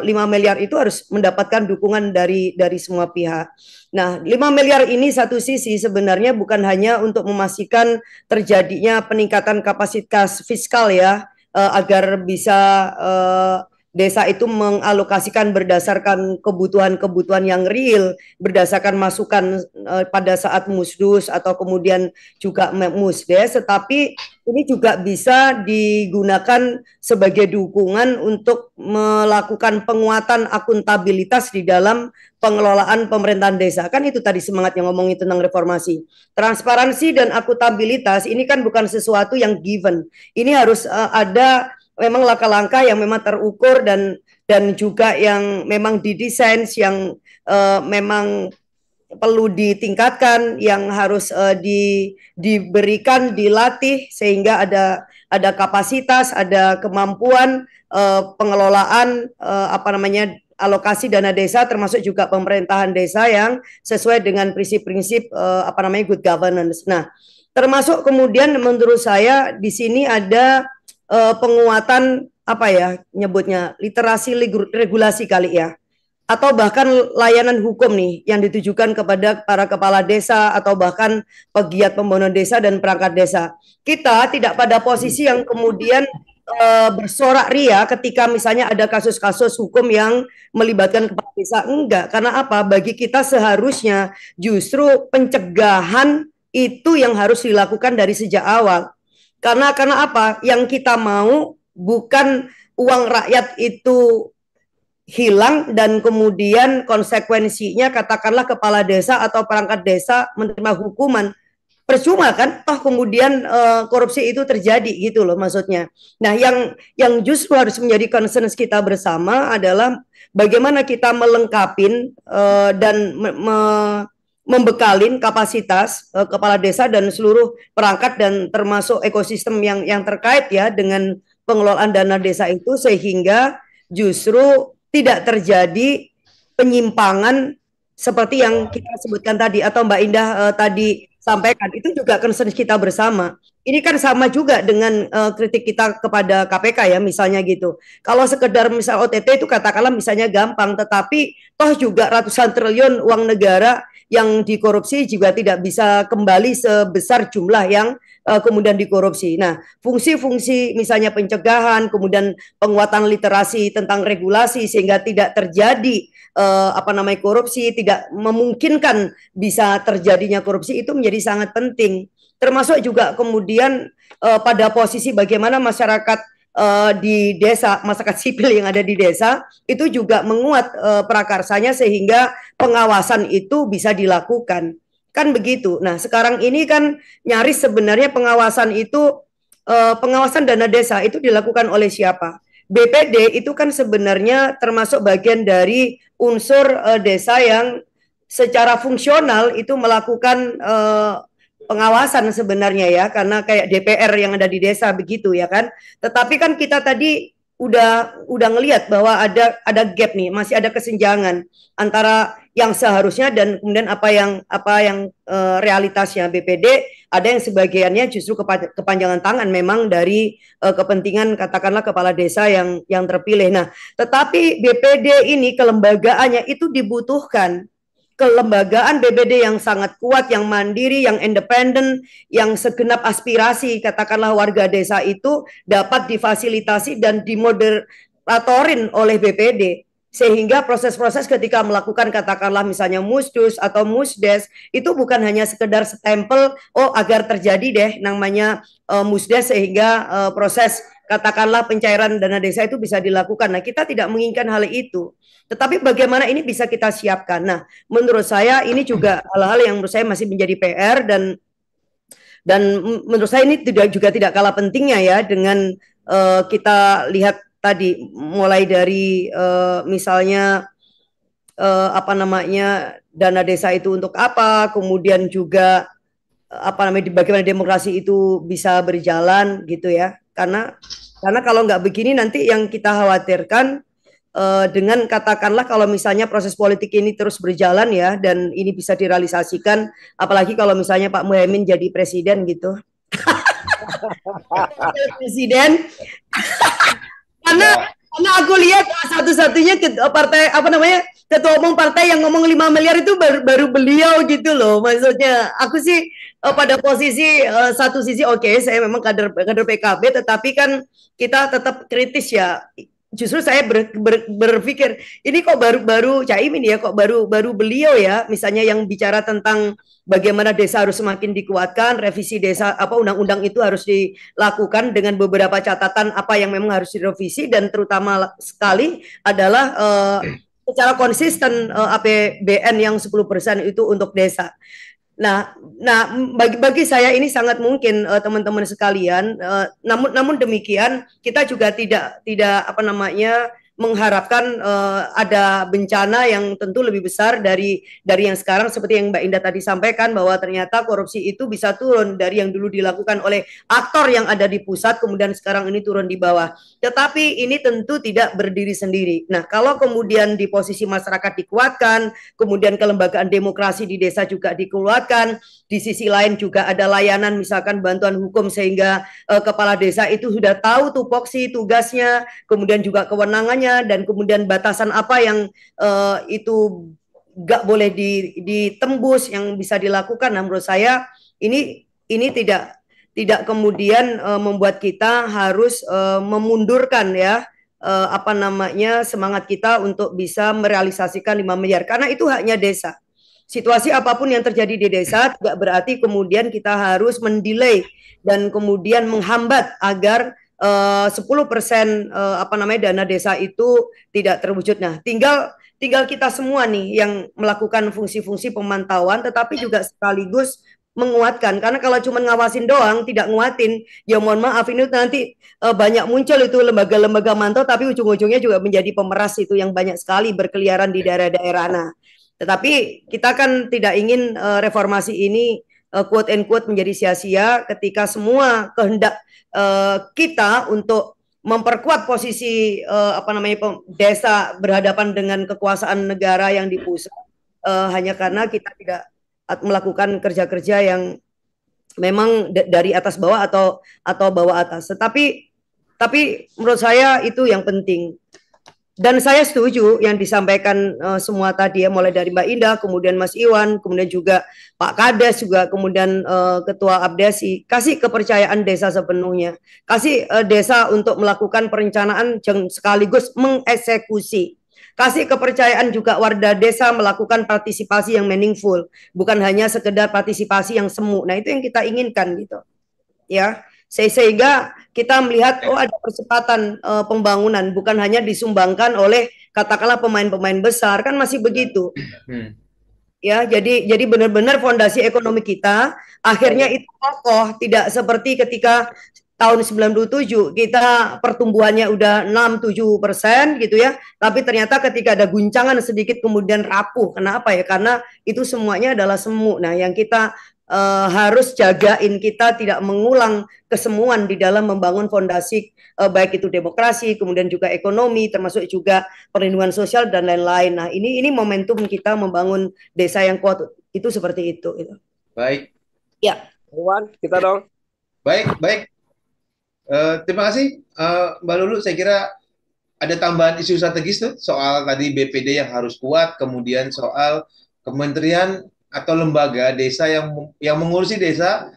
5 miliar itu harus mendapatkan dukungan dari semua pihak. Nah, 5 miliar ini satu sisi sebenarnya bukan hanya untuk memastikan terjadinya peningkatan kapasitas fiskal ya, agar bisa desa itu mengalokasikan berdasarkan kebutuhan-kebutuhan yang real, berdasarkan masukan pada saat musdus atau kemudian juga musdes, tetapi ini juga bisa digunakan sebagai dukungan untuk melakukan penguatan akuntabilitas di dalam pengelolaan pemerintahan desa. Kan itu tadi semangat yang ngomongin tentang reformasi. Transparansi dan akuntabilitas ini kan bukan sesuatu yang given. Ini harus ada memang langkah-langkah yang memang terukur dan juga yang memang didesain, yang memang perlu ditingkatkan, yang harus diberikan, dilatih sehingga ada kapasitas, ada kemampuan pengelolaan apa namanya alokasi dana desa, termasuk juga pemerintahan desa yang sesuai dengan prinsip-prinsip apa namanya good governance. Nah, termasuk kemudian menurut saya di sini ada penguatan apa ya nyebutnya literasi regulasi kali ya, atau bahkan layanan hukum nih yang ditujukan kepada para kepala desa atau bahkan pegiat pembangunan desa dan perangkat desa. Kita tidak pada posisi yang kemudian bersorak ria ketika misalnya ada kasus-kasus hukum yang melibatkan kepala desa, enggak, karena apa? Bagi kita seharusnya justru pencegahan itu yang harus dilakukan dari sejak awal. Karena apa? Yang kita mau bukan uang rakyat itu hilang dan kemudian konsekuensinya katakanlah kepala desa atau perangkat desa menerima hukuman. Percuma kan? Toh kemudian korupsi itu terjadi gitu loh maksudnya. Nah, yang justru harus menjadi concern kita bersama adalah bagaimana kita melengkapin dan membekalin kapasitas kepala desa dan seluruh perangkat dan termasuk ekosistem yang terkait ya dengan pengelolaan dana desa itu, sehingga justru tidak terjadi penyimpangan seperti yang kita sebutkan tadi atau Mbak Indah tadi sampaikan. Itu juga concern kita bersama. Ini kan sama juga dengan kritik kita kepada KPK ya misalnya gitu. Kalau sekedar misal OTT itu katakanlah misalnya gampang, tetapi toh juga ratusan triliun uang negara yang dikorupsi juga tidak bisa kembali sebesar jumlah yang kemudian dikorupsi. Nah, fungsi-fungsi misalnya pencegahan, kemudian penguatan literasi tentang regulasi sehingga tidak terjadi apa namanya korupsi, tidak memungkinkan bisa terjadinya korupsi, itu menjadi sangat penting. Termasuk juga kemudian pada posisi bagaimana masyarakat di desa, masyarakat sipil yang ada di desa itu juga menguat prakarsanya sehingga pengawasan itu bisa dilakukan. Kan begitu. Nah, sekarang ini kan nyaris sebenarnya pengawasan itu pengawasan dana desa itu dilakukan oleh siapa? BPD itu kan sebenarnya termasuk bagian dari unsur desa yang secara fungsional itu melakukan pengawasan sebenarnya ya, karena kayak DPR yang ada di desa begitu ya kan. Tetapi kan kita tadi udah ngelihat bahwa ada gap nih, masih ada kesenjangan antara yang seharusnya dan kemudian apa yang realitasnya. BPD ada yang sebagiannya justru kepanjangan tangan memang dari kepentingan katakanlah kepala desa yang terpilih. Nah, tetapi BPD ini kelembagaannya itu dibutuhkan. Kelembagaan BPD yang sangat kuat, yang mandiri, yang independen, yang segenap aspirasi katakanlah warga desa itu dapat difasilitasi dan dimoderatorin oleh BPD, sehingga proses-proses ketika melakukan katakanlah misalnya musdus atau musdes itu bukan hanya sekedar stempel agar terjadi deh namanya musdes sehingga proses katakanlah pencairan dana desa itu bisa dilakukan. Nah, kita tidak menginginkan hal itu. Tetapi bagaimana ini bisa kita siapkan? Nah, menurut saya ini juga hal-hal yang menurut saya masih menjadi PR dan menurut saya ini juga tidak kalah pentingnya ya dengan kita lihat tadi mulai dari misalnya apa namanya dana desa itu untuk apa, kemudian juga apa namanya bagaimana demokrasi itu bisa berjalan gitu ya. Karena kalau nggak begini nanti yang kita khawatirkan dengan katakanlah kalau misalnya proses politik ini terus berjalan ya dan ini bisa direalisasikan, apalagi kalau misalnya Pak Muhaimin jadi presiden gitu. Presiden karena Ya, karena aku lihat satu-satunya partai apa namanya ketua umum partai yang ngomong 5 miliar itu baru beliau gitu loh. Maksudnya aku sih pada posisi satu sisi oke, saya memang kader PKB, tetapi kan kita tetap kritis ya. Justru saya berpikir ini kok baru Caimin ya, kok baru beliau ya, misalnya yang bicara tentang bagaimana desa harus semakin dikuatkan, revisi desa apa undang-undang itu harus dilakukan dengan beberapa catatan apa yang memang harus direvisi, dan terutama sekali adalah secara konsisten APBN yang 10% itu untuk desa. Nah, bagi saya ini sangat mungkin teman-teman sekalian. Namun demikian kita juga tidak apa namanya mengharapkan ada bencana yang tentu lebih besar dari yang sekarang, seperti yang Mbak Indah tadi sampaikan bahwa ternyata korupsi itu bisa turun dari yang dulu dilakukan oleh aktor yang ada di pusat, kemudian sekarang ini turun di bawah. Tetapi ini tentu tidak berdiri sendiri. Nah, kalau kemudian di posisi masyarakat dikuatkan, kemudian kelembagaan demokrasi di desa juga dikuatkan, di sisi lain juga ada layanan misalkan bantuan hukum sehingga kepala desa itu sudah tahu tupoksi tugasnya, kemudian juga kewenangannya, dan kemudian batasan apa yang itu nggak boleh ditembus yang bisa dilakukan. Nah, menurut saya ini tidak kemudian membuat kita harus memundurkan ya apa namanya semangat kita untuk bisa merealisasikan 5 miliar, karena itu haknya desa. Situasi apapun yang terjadi di desa tidak berarti kemudian kita harus mendelay dan kemudian menghambat agar 10% apa namanya dana desa itu tidak terwujud. Nah, tinggal kita semua nih yang melakukan fungsi-fungsi pemantauan, tetapi juga sekaligus menguatkan. Karena kalau cuma ngawasin doang, tidak nguatin, ya mohon maaf ini nanti banyak muncul itu lembaga-lembaga mantau, tapi ujung-ujungnya juga menjadi pemeras itu yang banyak sekali berkeliaran di daerah-daerah. Nah, tetapi kita kan tidak ingin reformasi ini quote and quote menjadi sia-sia ketika semua kehendak kita untuk memperkuat posisi apa namanya desa berhadapan dengan kekuasaan negara yang di pusat hanya karena kita tidak melakukan kerja-kerja yang memang dari atas bawah atau bawah atas. Tapi menurut saya itu yang penting. Dan saya setuju yang disampaikan semua tadi ya, mulai dari Mbak Indah, kemudian Mas Iwan, kemudian juga Pak Kades, juga kemudian Ketua Abdesi. Kasih kepercayaan desa sepenuhnya. Kasih desa untuk melakukan perencanaan sekaligus mengeksekusi. Kasih kepercayaan juga warga desa melakukan partisipasi yang meaningful, bukan hanya sekedar partisipasi yang semu. Nah, itu yang kita inginkan gitu. Ya. Sehingga kita melihat ada percepatan pembangunan, bukan hanya disumbangkan oleh katakanlah pemain-pemain besar, kan masih begitu. Ya, jadi benar-benar fondasi ekonomi kita akhirnya itu kokoh, tidak seperti ketika tahun 97 kita pertumbuhannya udah 6-7% gitu ya, tapi ternyata ketika ada guncangan sedikit kemudian rapuh. Kenapa ya? Karena itu semuanya adalah semu. Nah, yang kita harus jagain, kita tidak mengulang kesemuan di dalam membangun fondasi baik itu demokrasi, kemudian juga ekonomi, termasuk juga perlindungan sosial dan lain-lain. Nah, ini momentum kita membangun desa yang kuat itu seperti itu. Gitu. Baik. Ya. Iwan, kita dong. Baik. Terima kasih Mbak Lulu. Saya kira ada tambahan isu strategis tuh soal tadi BPD yang harus kuat, kemudian soal kementerian atau lembaga desa yang mengurusi desa,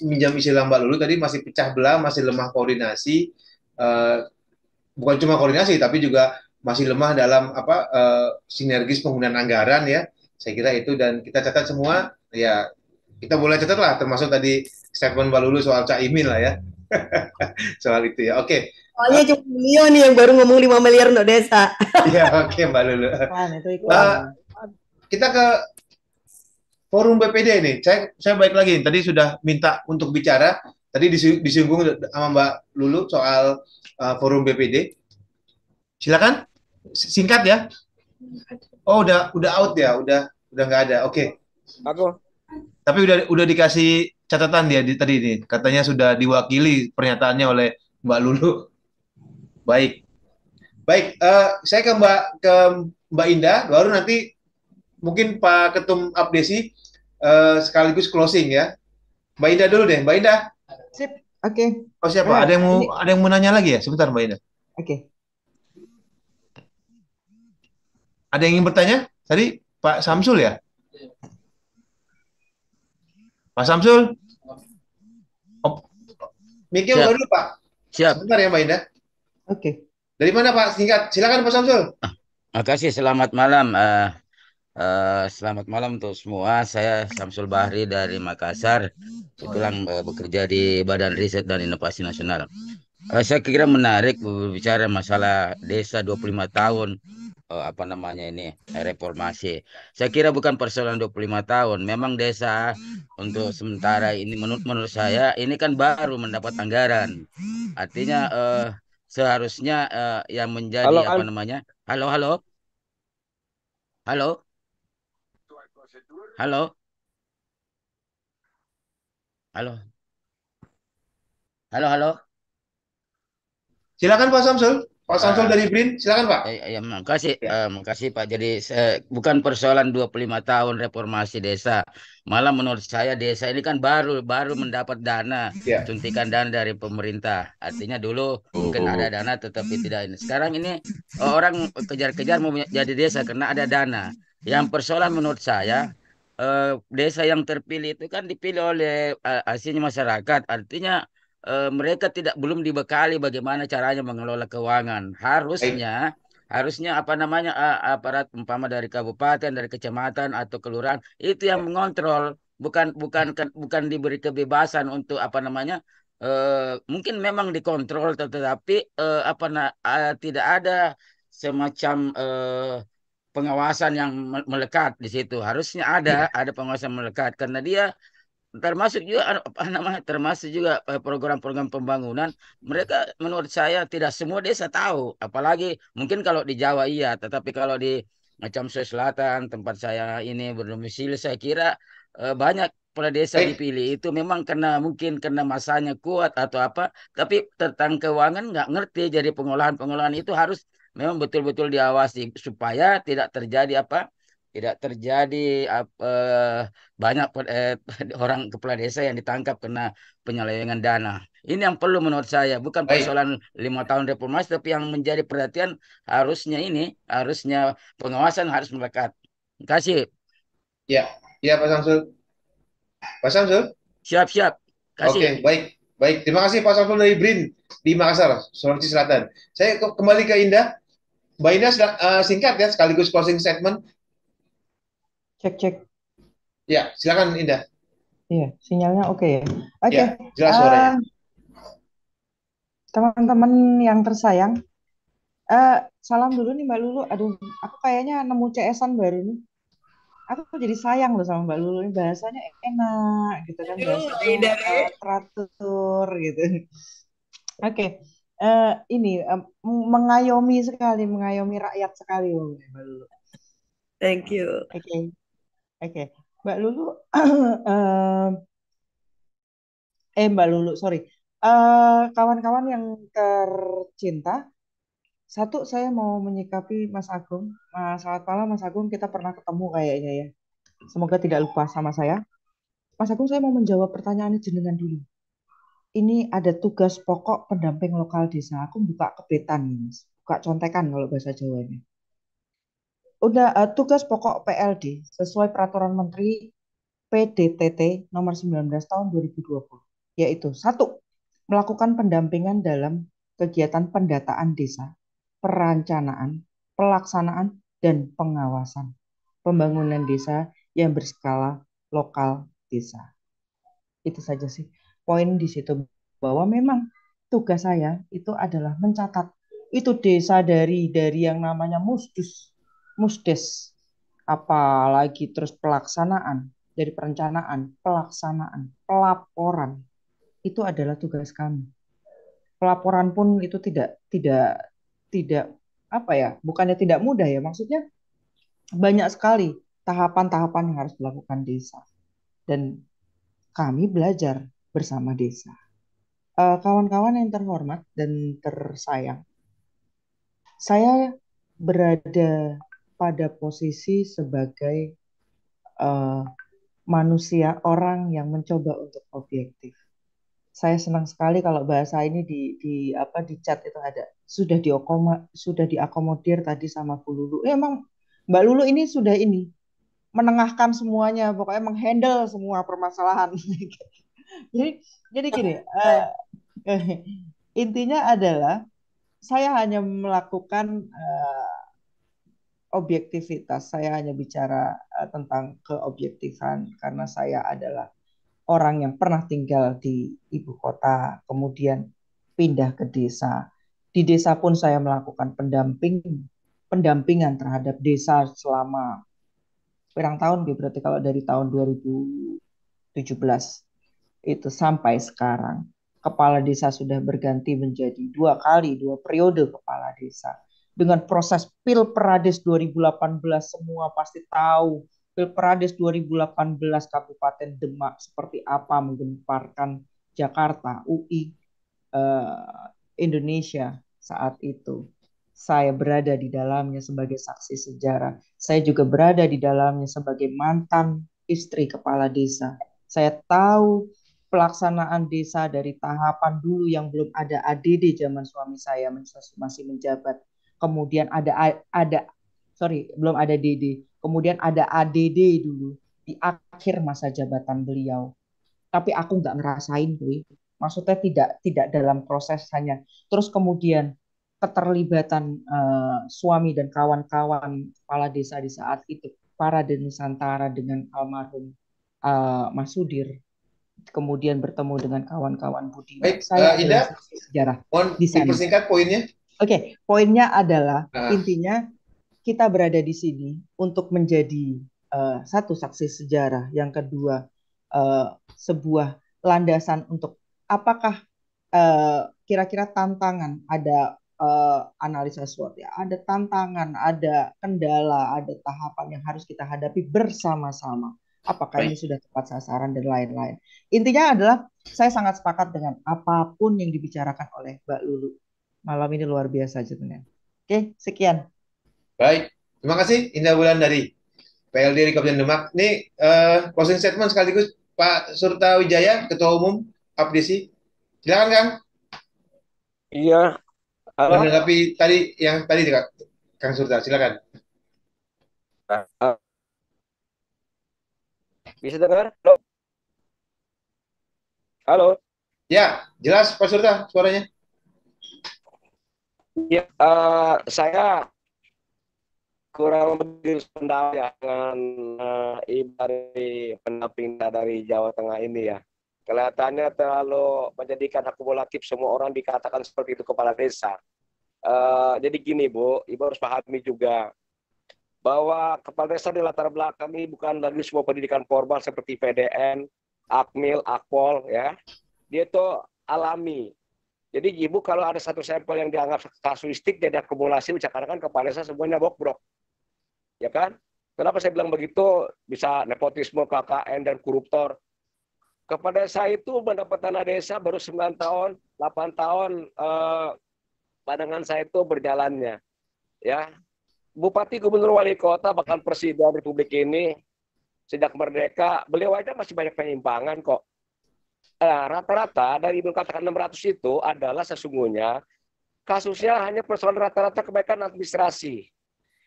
minjam istilah Mbak Lulu tadi, masih pecah belah, masih lemah koordinasi, bukan cuma koordinasi tapi juga masih lemah dalam sinergis penggunaan anggaran ya. Saya kira itu, dan kita catat semua ya, kita boleh catat lah, termasuk tadi statement Mbak Lulu soal Caimin lah ya. Soal itu ya. Oke. Soalnya cuma beliau nih yang baru ngomong 5 miliar untuk desa. Ya, oke Mbak Lulu. Kita ke forum BPD ini. Saya balik lagi. Tadi sudah minta untuk bicara. Tadi disinggung sama Mbak Lulu soal forum BPD. Silakan. Singkat ya. Oh, udah out ya. Udah nggak ada. Oke. Tapi udah dikasih catatan dia tadi ini. Katanya sudah diwakili pernyataannya oleh Mbak Lulu. Baik. Baik, saya ke Mbak Indah, baru nanti mungkin Pak Ketum Abdesi sekaligus closing ya. Mbak Indah dulu deh, Mbak Indah. Sip, oke. Oh siapa? Ini, Ada yang mau nanya lagi ya? Sebentar Mbak Indah. oke. Ada yang ingin bertanya? Tadi Pak Samsul ya? Pak Samsul? Oh, mic-nya buka Siap, dulu Pak. siap. Sebentar ya Mbak Indah. Oke. Dari mana Pak? Singkat. Silakan Pak Samsul. Makasih. Selamat malam. Selamat malam untuk semua. Saya Samsul Bahri dari Makassar. Kebetulan bekerja di Badan Riset dan Inovasi Nasional. Saya kira menarik berbicara masalah desa 25 tahun apa namanya ini reformasi. Saya kira bukan persoalan 25 tahun. Memang desa untuk sementara ini menurut saya ini kan baru mendapat anggaran. Artinya seharusnya yang menjadi Halo, apa namanya? Halo, halo, halo, halo, halo, halo, halo. Silakan Pak Samsul. Pak Samsul Eh, dari BRIN. Silakan Pak. Ya, makasih, Ya. makasih Pak. Jadi bukan persoalan 25 tahun reformasi desa. Malah menurut saya desa ini kan baru baru mendapat dana, Ya. suntikan dana dari pemerintah. Artinya dulu mungkin ada dana tetapi tidak ini. Sekarang ini orang kejar-kejar mau jadi desa karena ada dana. Yang persoalan menurut saya desa yang terpilih itu kan dipilih oleh hasilnya masyarakat. Artinya mereka belum dibekali bagaimana caranya mengelola keuangan. Baik. Harusnya apa namanya aparat umpama dari kabupaten, dari kecamatan atau kelurahan itu yang mengontrol, bukan diberi kebebasan untuk apa namanya mungkin memang dikontrol tetapi tidak ada semacam pengawasan yang melekat di situ. Harusnya ada pengawasan melekat karena dia termasuk juga apa namanya termasuk juga program-program pembangunan mereka menurut saya tidak semua desa tahu apalagi mungkin kalau di Jawa iya tetapi kalau di macam Sulawesi Selatan tempat saya ini berdomisili saya kira banyak kepala desa Baik. dipilih itu memang mungkin karena masanya kuat atau apa tapi tentang keuangan nggak ngerti jadi pengolahan itu harus memang betul-betul diawasi supaya tidak terjadi banyak orang kepala desa yang ditangkap kena penyelewengan dana. Ini yang perlu menurut saya, bukan Baik. persoalan 5 tahun reformasi, tapi yang menjadi perhatian harusnya pengawasan harus melekat. Terima kasih. Ya. Ya Pak Samsul. Pak Samsul. Siap-siap. Kasih. Oke, baik. Baik, terima kasih Pak Samsul dari BRIN di Makassar, Sulawesi Selatan. Saya kembali ke Indah. Mbak Indah singkat ya, sekaligus closing statement. Cek. Ya, silakan Indah. Iya, sinyalnya oke ya. Oke. Ya, jelas suaranya. Teman-teman yang tersayang, salam dulu nih Mbak Lulu. Aduh, aku kayaknya nemu CS-an baru nih. Aku jadi sayang loh sama Mbak Lulu. Ini bahasanya enak gitu kan, bahasanya teratur gitu. Oke, ini mengayomi sekali, mengayomi rakyat sekali loh Mbak Lulu. Thank you. Oke. Mbak Lulu, Mbak Lulu, sorry. Kawan-kawan yang tercinta, satu saya mau menyikapi Mas Agung. Selamat malam Mas Agung, kita pernah ketemu kayaknya ya. Semoga tidak lupa sama saya. Mas Agung, saya mau menjawab pertanyaan jenengan dulu. Ini ada tugas pokok pendamping lokal desa. Aku buka kebetan, Mas. Buka contekan kalau bahasa Jawanya. Udah tugas pokok PLD sesuai peraturan Menteri PDTT nomor 19 tahun 2020, yaitu satu, melakukan pendampingan dalam kegiatan pendataan desa, perencanaan, pelaksanaan, dan pengawasan pembangunan desa yang berskala lokal desa. Itu saja sih poin di situ bahwa memang tugas saya itu adalah mencatat itu desa dari yang namanya musdes, apalagi terus pelaksanaan dari perencanaan, pelaksanaan, pelaporan itu adalah tugas kami. Pelaporan pun itu tidak apa ya, bukannya tidak mudah ya, maksudnya banyak sekali tahapan-tahapan yang harus dilakukan desa. dan kami belajar bersama desa. Kawan-kawan yang terhormat dan tersayang, saya berada pada posisi sebagai manusia orang yang mencoba untuk objektif. Saya senang sekali kalau bahasa ini di chat itu ada sudah diakomodir tadi sama Bu Lulu. Emang Mbak Lulu ini sudah menengahkan semuanya, pokoknya menghandle semua permasalahan. jadi gini, intinya adalah saya hanya melakukan objektivitas. Saya hanya bicara tentang keobjektifan karena saya adalah orang yang pernah tinggal di ibu kota, kemudian pindah ke desa. Di desa pun saya melakukan pendampingan terhadap desa selama berapa tahun, berarti kalau dari tahun 2017 itu sampai sekarang. Kepala desa sudah berganti menjadi 2 periode kepala desa. Dengan proses Pilprades 2018, semua pasti tahu Pilprades 2018 Kabupaten Demak seperti apa menggemparkan Jakarta, UI, Indonesia saat itu. Saya berada di dalamnya sebagai saksi sejarah. Saya juga berada di dalamnya sebagai mantan istri kepala desa. Saya tahu pelaksanaan desa dari tahapan dulu yang belum ada ADD zaman suami saya masih menjabat. Kemudian belum ada DD. Kemudian ada ADD dulu di akhir masa jabatan beliau. Tapi aku nggak ngerasain, gue. Maksudnya tidak dalam proses hanya. Terus kemudian keterlibatan suami dan kawan-kawan kepala desa di saat itu, Parade Nusantara dengan almarhum Mas Sudir, kemudian bertemu dengan kawan-kawan Budiman. Baik, Saya Indah, adalah saksi sejarah mohon di sana. dipersingkat poinnya. Oke, poinnya adalah intinya kita berada di sini untuk menjadi satu saksi sejarah, yang kedua sebuah landasan untuk apakah kira-kira tantangan, ada analisa SWOT ya, ada tantangan, ada kendala, ada tahapan yang harus kita hadapi bersama-sama. Apakah ini sudah tepat sasaran dan lain-lain. Intinya adalah saya sangat sepakat dengan apapun yang dibicarakan oleh Mbak Lulu. Malam ini luar biasa sebenarnya. Oke, sekian. Baik, terima kasih Indah Wulandari, PLD di Kabupaten Demak. Ini closing statement sekaligus Pak Surta Wijaya, Ketua Umum APDSI. Silakan Kang. Iya. Halo. Menanggapi yang tadi Kang Surta, silakan. Bisa dengar? Halo. Halo. Ya, jelas Pak Surta suaranya. Ya, saya kurang lebih pendapat ya dengan ibu dari pendamping dari Jawa Tengah ini ya. Kelihatannya terlalu menjadikan akumulatif, semua orang dikatakan seperti itu kepala desa. Jadi gini Bu, Ibu harus pahami juga bahwa kepala desa di latar belakang ini bukan lagi semua pendidikan formal seperti PDN, Akmil, Akpol ya. Dia itu alami. Jadi Ibu kalau ada satu sampel yang dianggap kasuistik dan diakumulasi, misalkan kepala desa semuanya bobrok. Ya kan? Kenapa saya bilang begitu? Bisa nepotisme, KKN, dan koruptor. Kepada saya itu mendapat tanah desa baru 9 tahun, 8 tahun pandangan saya itu berjalannya. Ya, Bupati, Gubernur, Wali Kota, bahkan Presiden Republik ini sejak merdeka, beliau aja masih banyak penyimpangan kok. Rata-rata dari Ibu katakan 600 itu adalah sesungguhnya kasusnya hanya persoalan rata-rata kebaikan administrasi.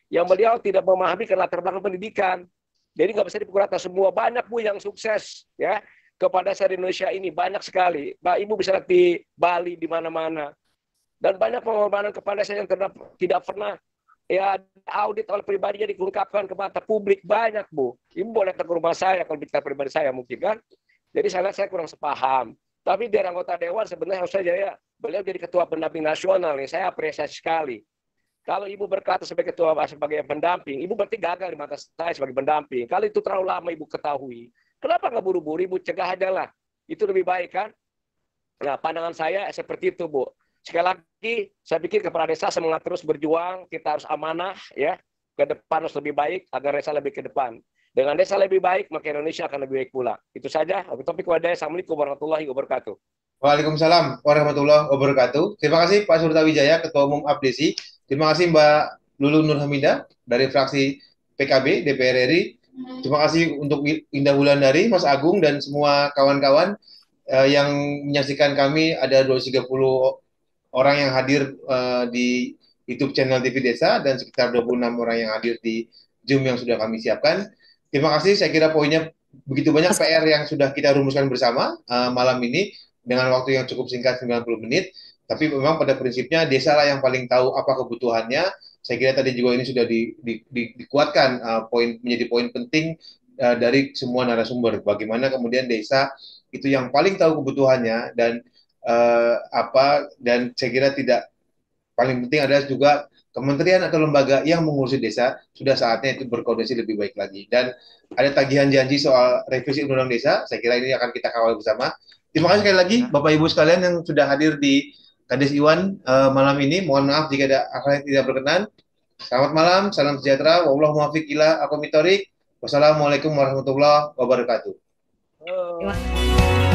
Yang beliau tidak memahami ke latar belakang pendidikan. Jadi nggak bisa dipukul rata semua. Banyak Bu yang sukses ya. Kepada saya di Indonesia ini banyak sekali. Ibu bisa lihat di Bali, di mana-mana. Dan banyak pengorbanan kepada saya yang tidak pernah ya audit oleh pribadinya diungkapkan ke mata publik. Banyak Bu. Ibu boleh ke rumah saya kalau bicara pribadi saya mungkin kan. Jadi saya kurang sepaham. Tapi dari anggota Dewan sebenarnya harus saja beliau jadi ketua pendamping nasional nih. Saya apresiasi sekali. Kalau Ibu berkata sebagai ketua sebagai pendamping, Ibu berarti gagal di mata saya sebagai pendamping. Kalau itu terlalu lama Ibu ketahui, kenapa nggak buru-buru Ibu cegah aja lah? Itu lebih baik kan? Nah, pandangan saya seperti itu Bu. Sekali lagi, saya pikir kepala desa semangat terus berjuang, kita harus amanah ya, ke depan harus lebih baik agar desa lebih ke depan. Dengan desa lebih baik, maka Indonesia akan lebih baik pula. Itu saja. Topik wadah. Assalamualaikum warahmatullahi wabarakatuh. Waalaikumsalam warahmatullahi wabarakatuh. Terima kasih Pak Surta Wijaya, Ketua Umum APDESI. Terima kasih Mbak Lulu Nur Hamidah dari fraksi PKB DPR RI. Terima kasih untuk Indah Wulandari, Mas Agung, dan semua kawan-kawan yang menyaksikan kami. Ada 230 orang yang hadir di YouTube channel TV Desa dan sekitar 26 orang yang hadir di Zoom yang sudah kami siapkan. Terima kasih, saya kira poinnya begitu banyak PR yang sudah kita rumuskan bersama malam ini dengan waktu yang cukup singkat 90 menit. Tapi memang pada prinsipnya desa lah yang paling tahu apa kebutuhannya. Saya kira tadi juga ini sudah dikuatkan menjadi poin penting dari semua narasumber. Bagaimana kemudian desa itu yang paling tahu kebutuhannya dan dan saya kira tidak paling penting adalah juga kementerian atau lembaga yang mengurusi desa sudah saatnya itu berkoordinasi lebih baik lagi. Dan ada tagihan janji soal revisi undang-undang desa, saya kira ini akan kita kawal bersama. Terima kasih sekali lagi Bapak Ibu sekalian yang sudah hadir di Kades Iwan malam ini. Mohon maaf jika ada hal yang tidak berkenan. Selamat malam, salam sejahtera. Wallahu muwaffiq ila aqwamit thoriq. Wassalamualaikum warahmatullahi wabarakatuh. Terima kasih.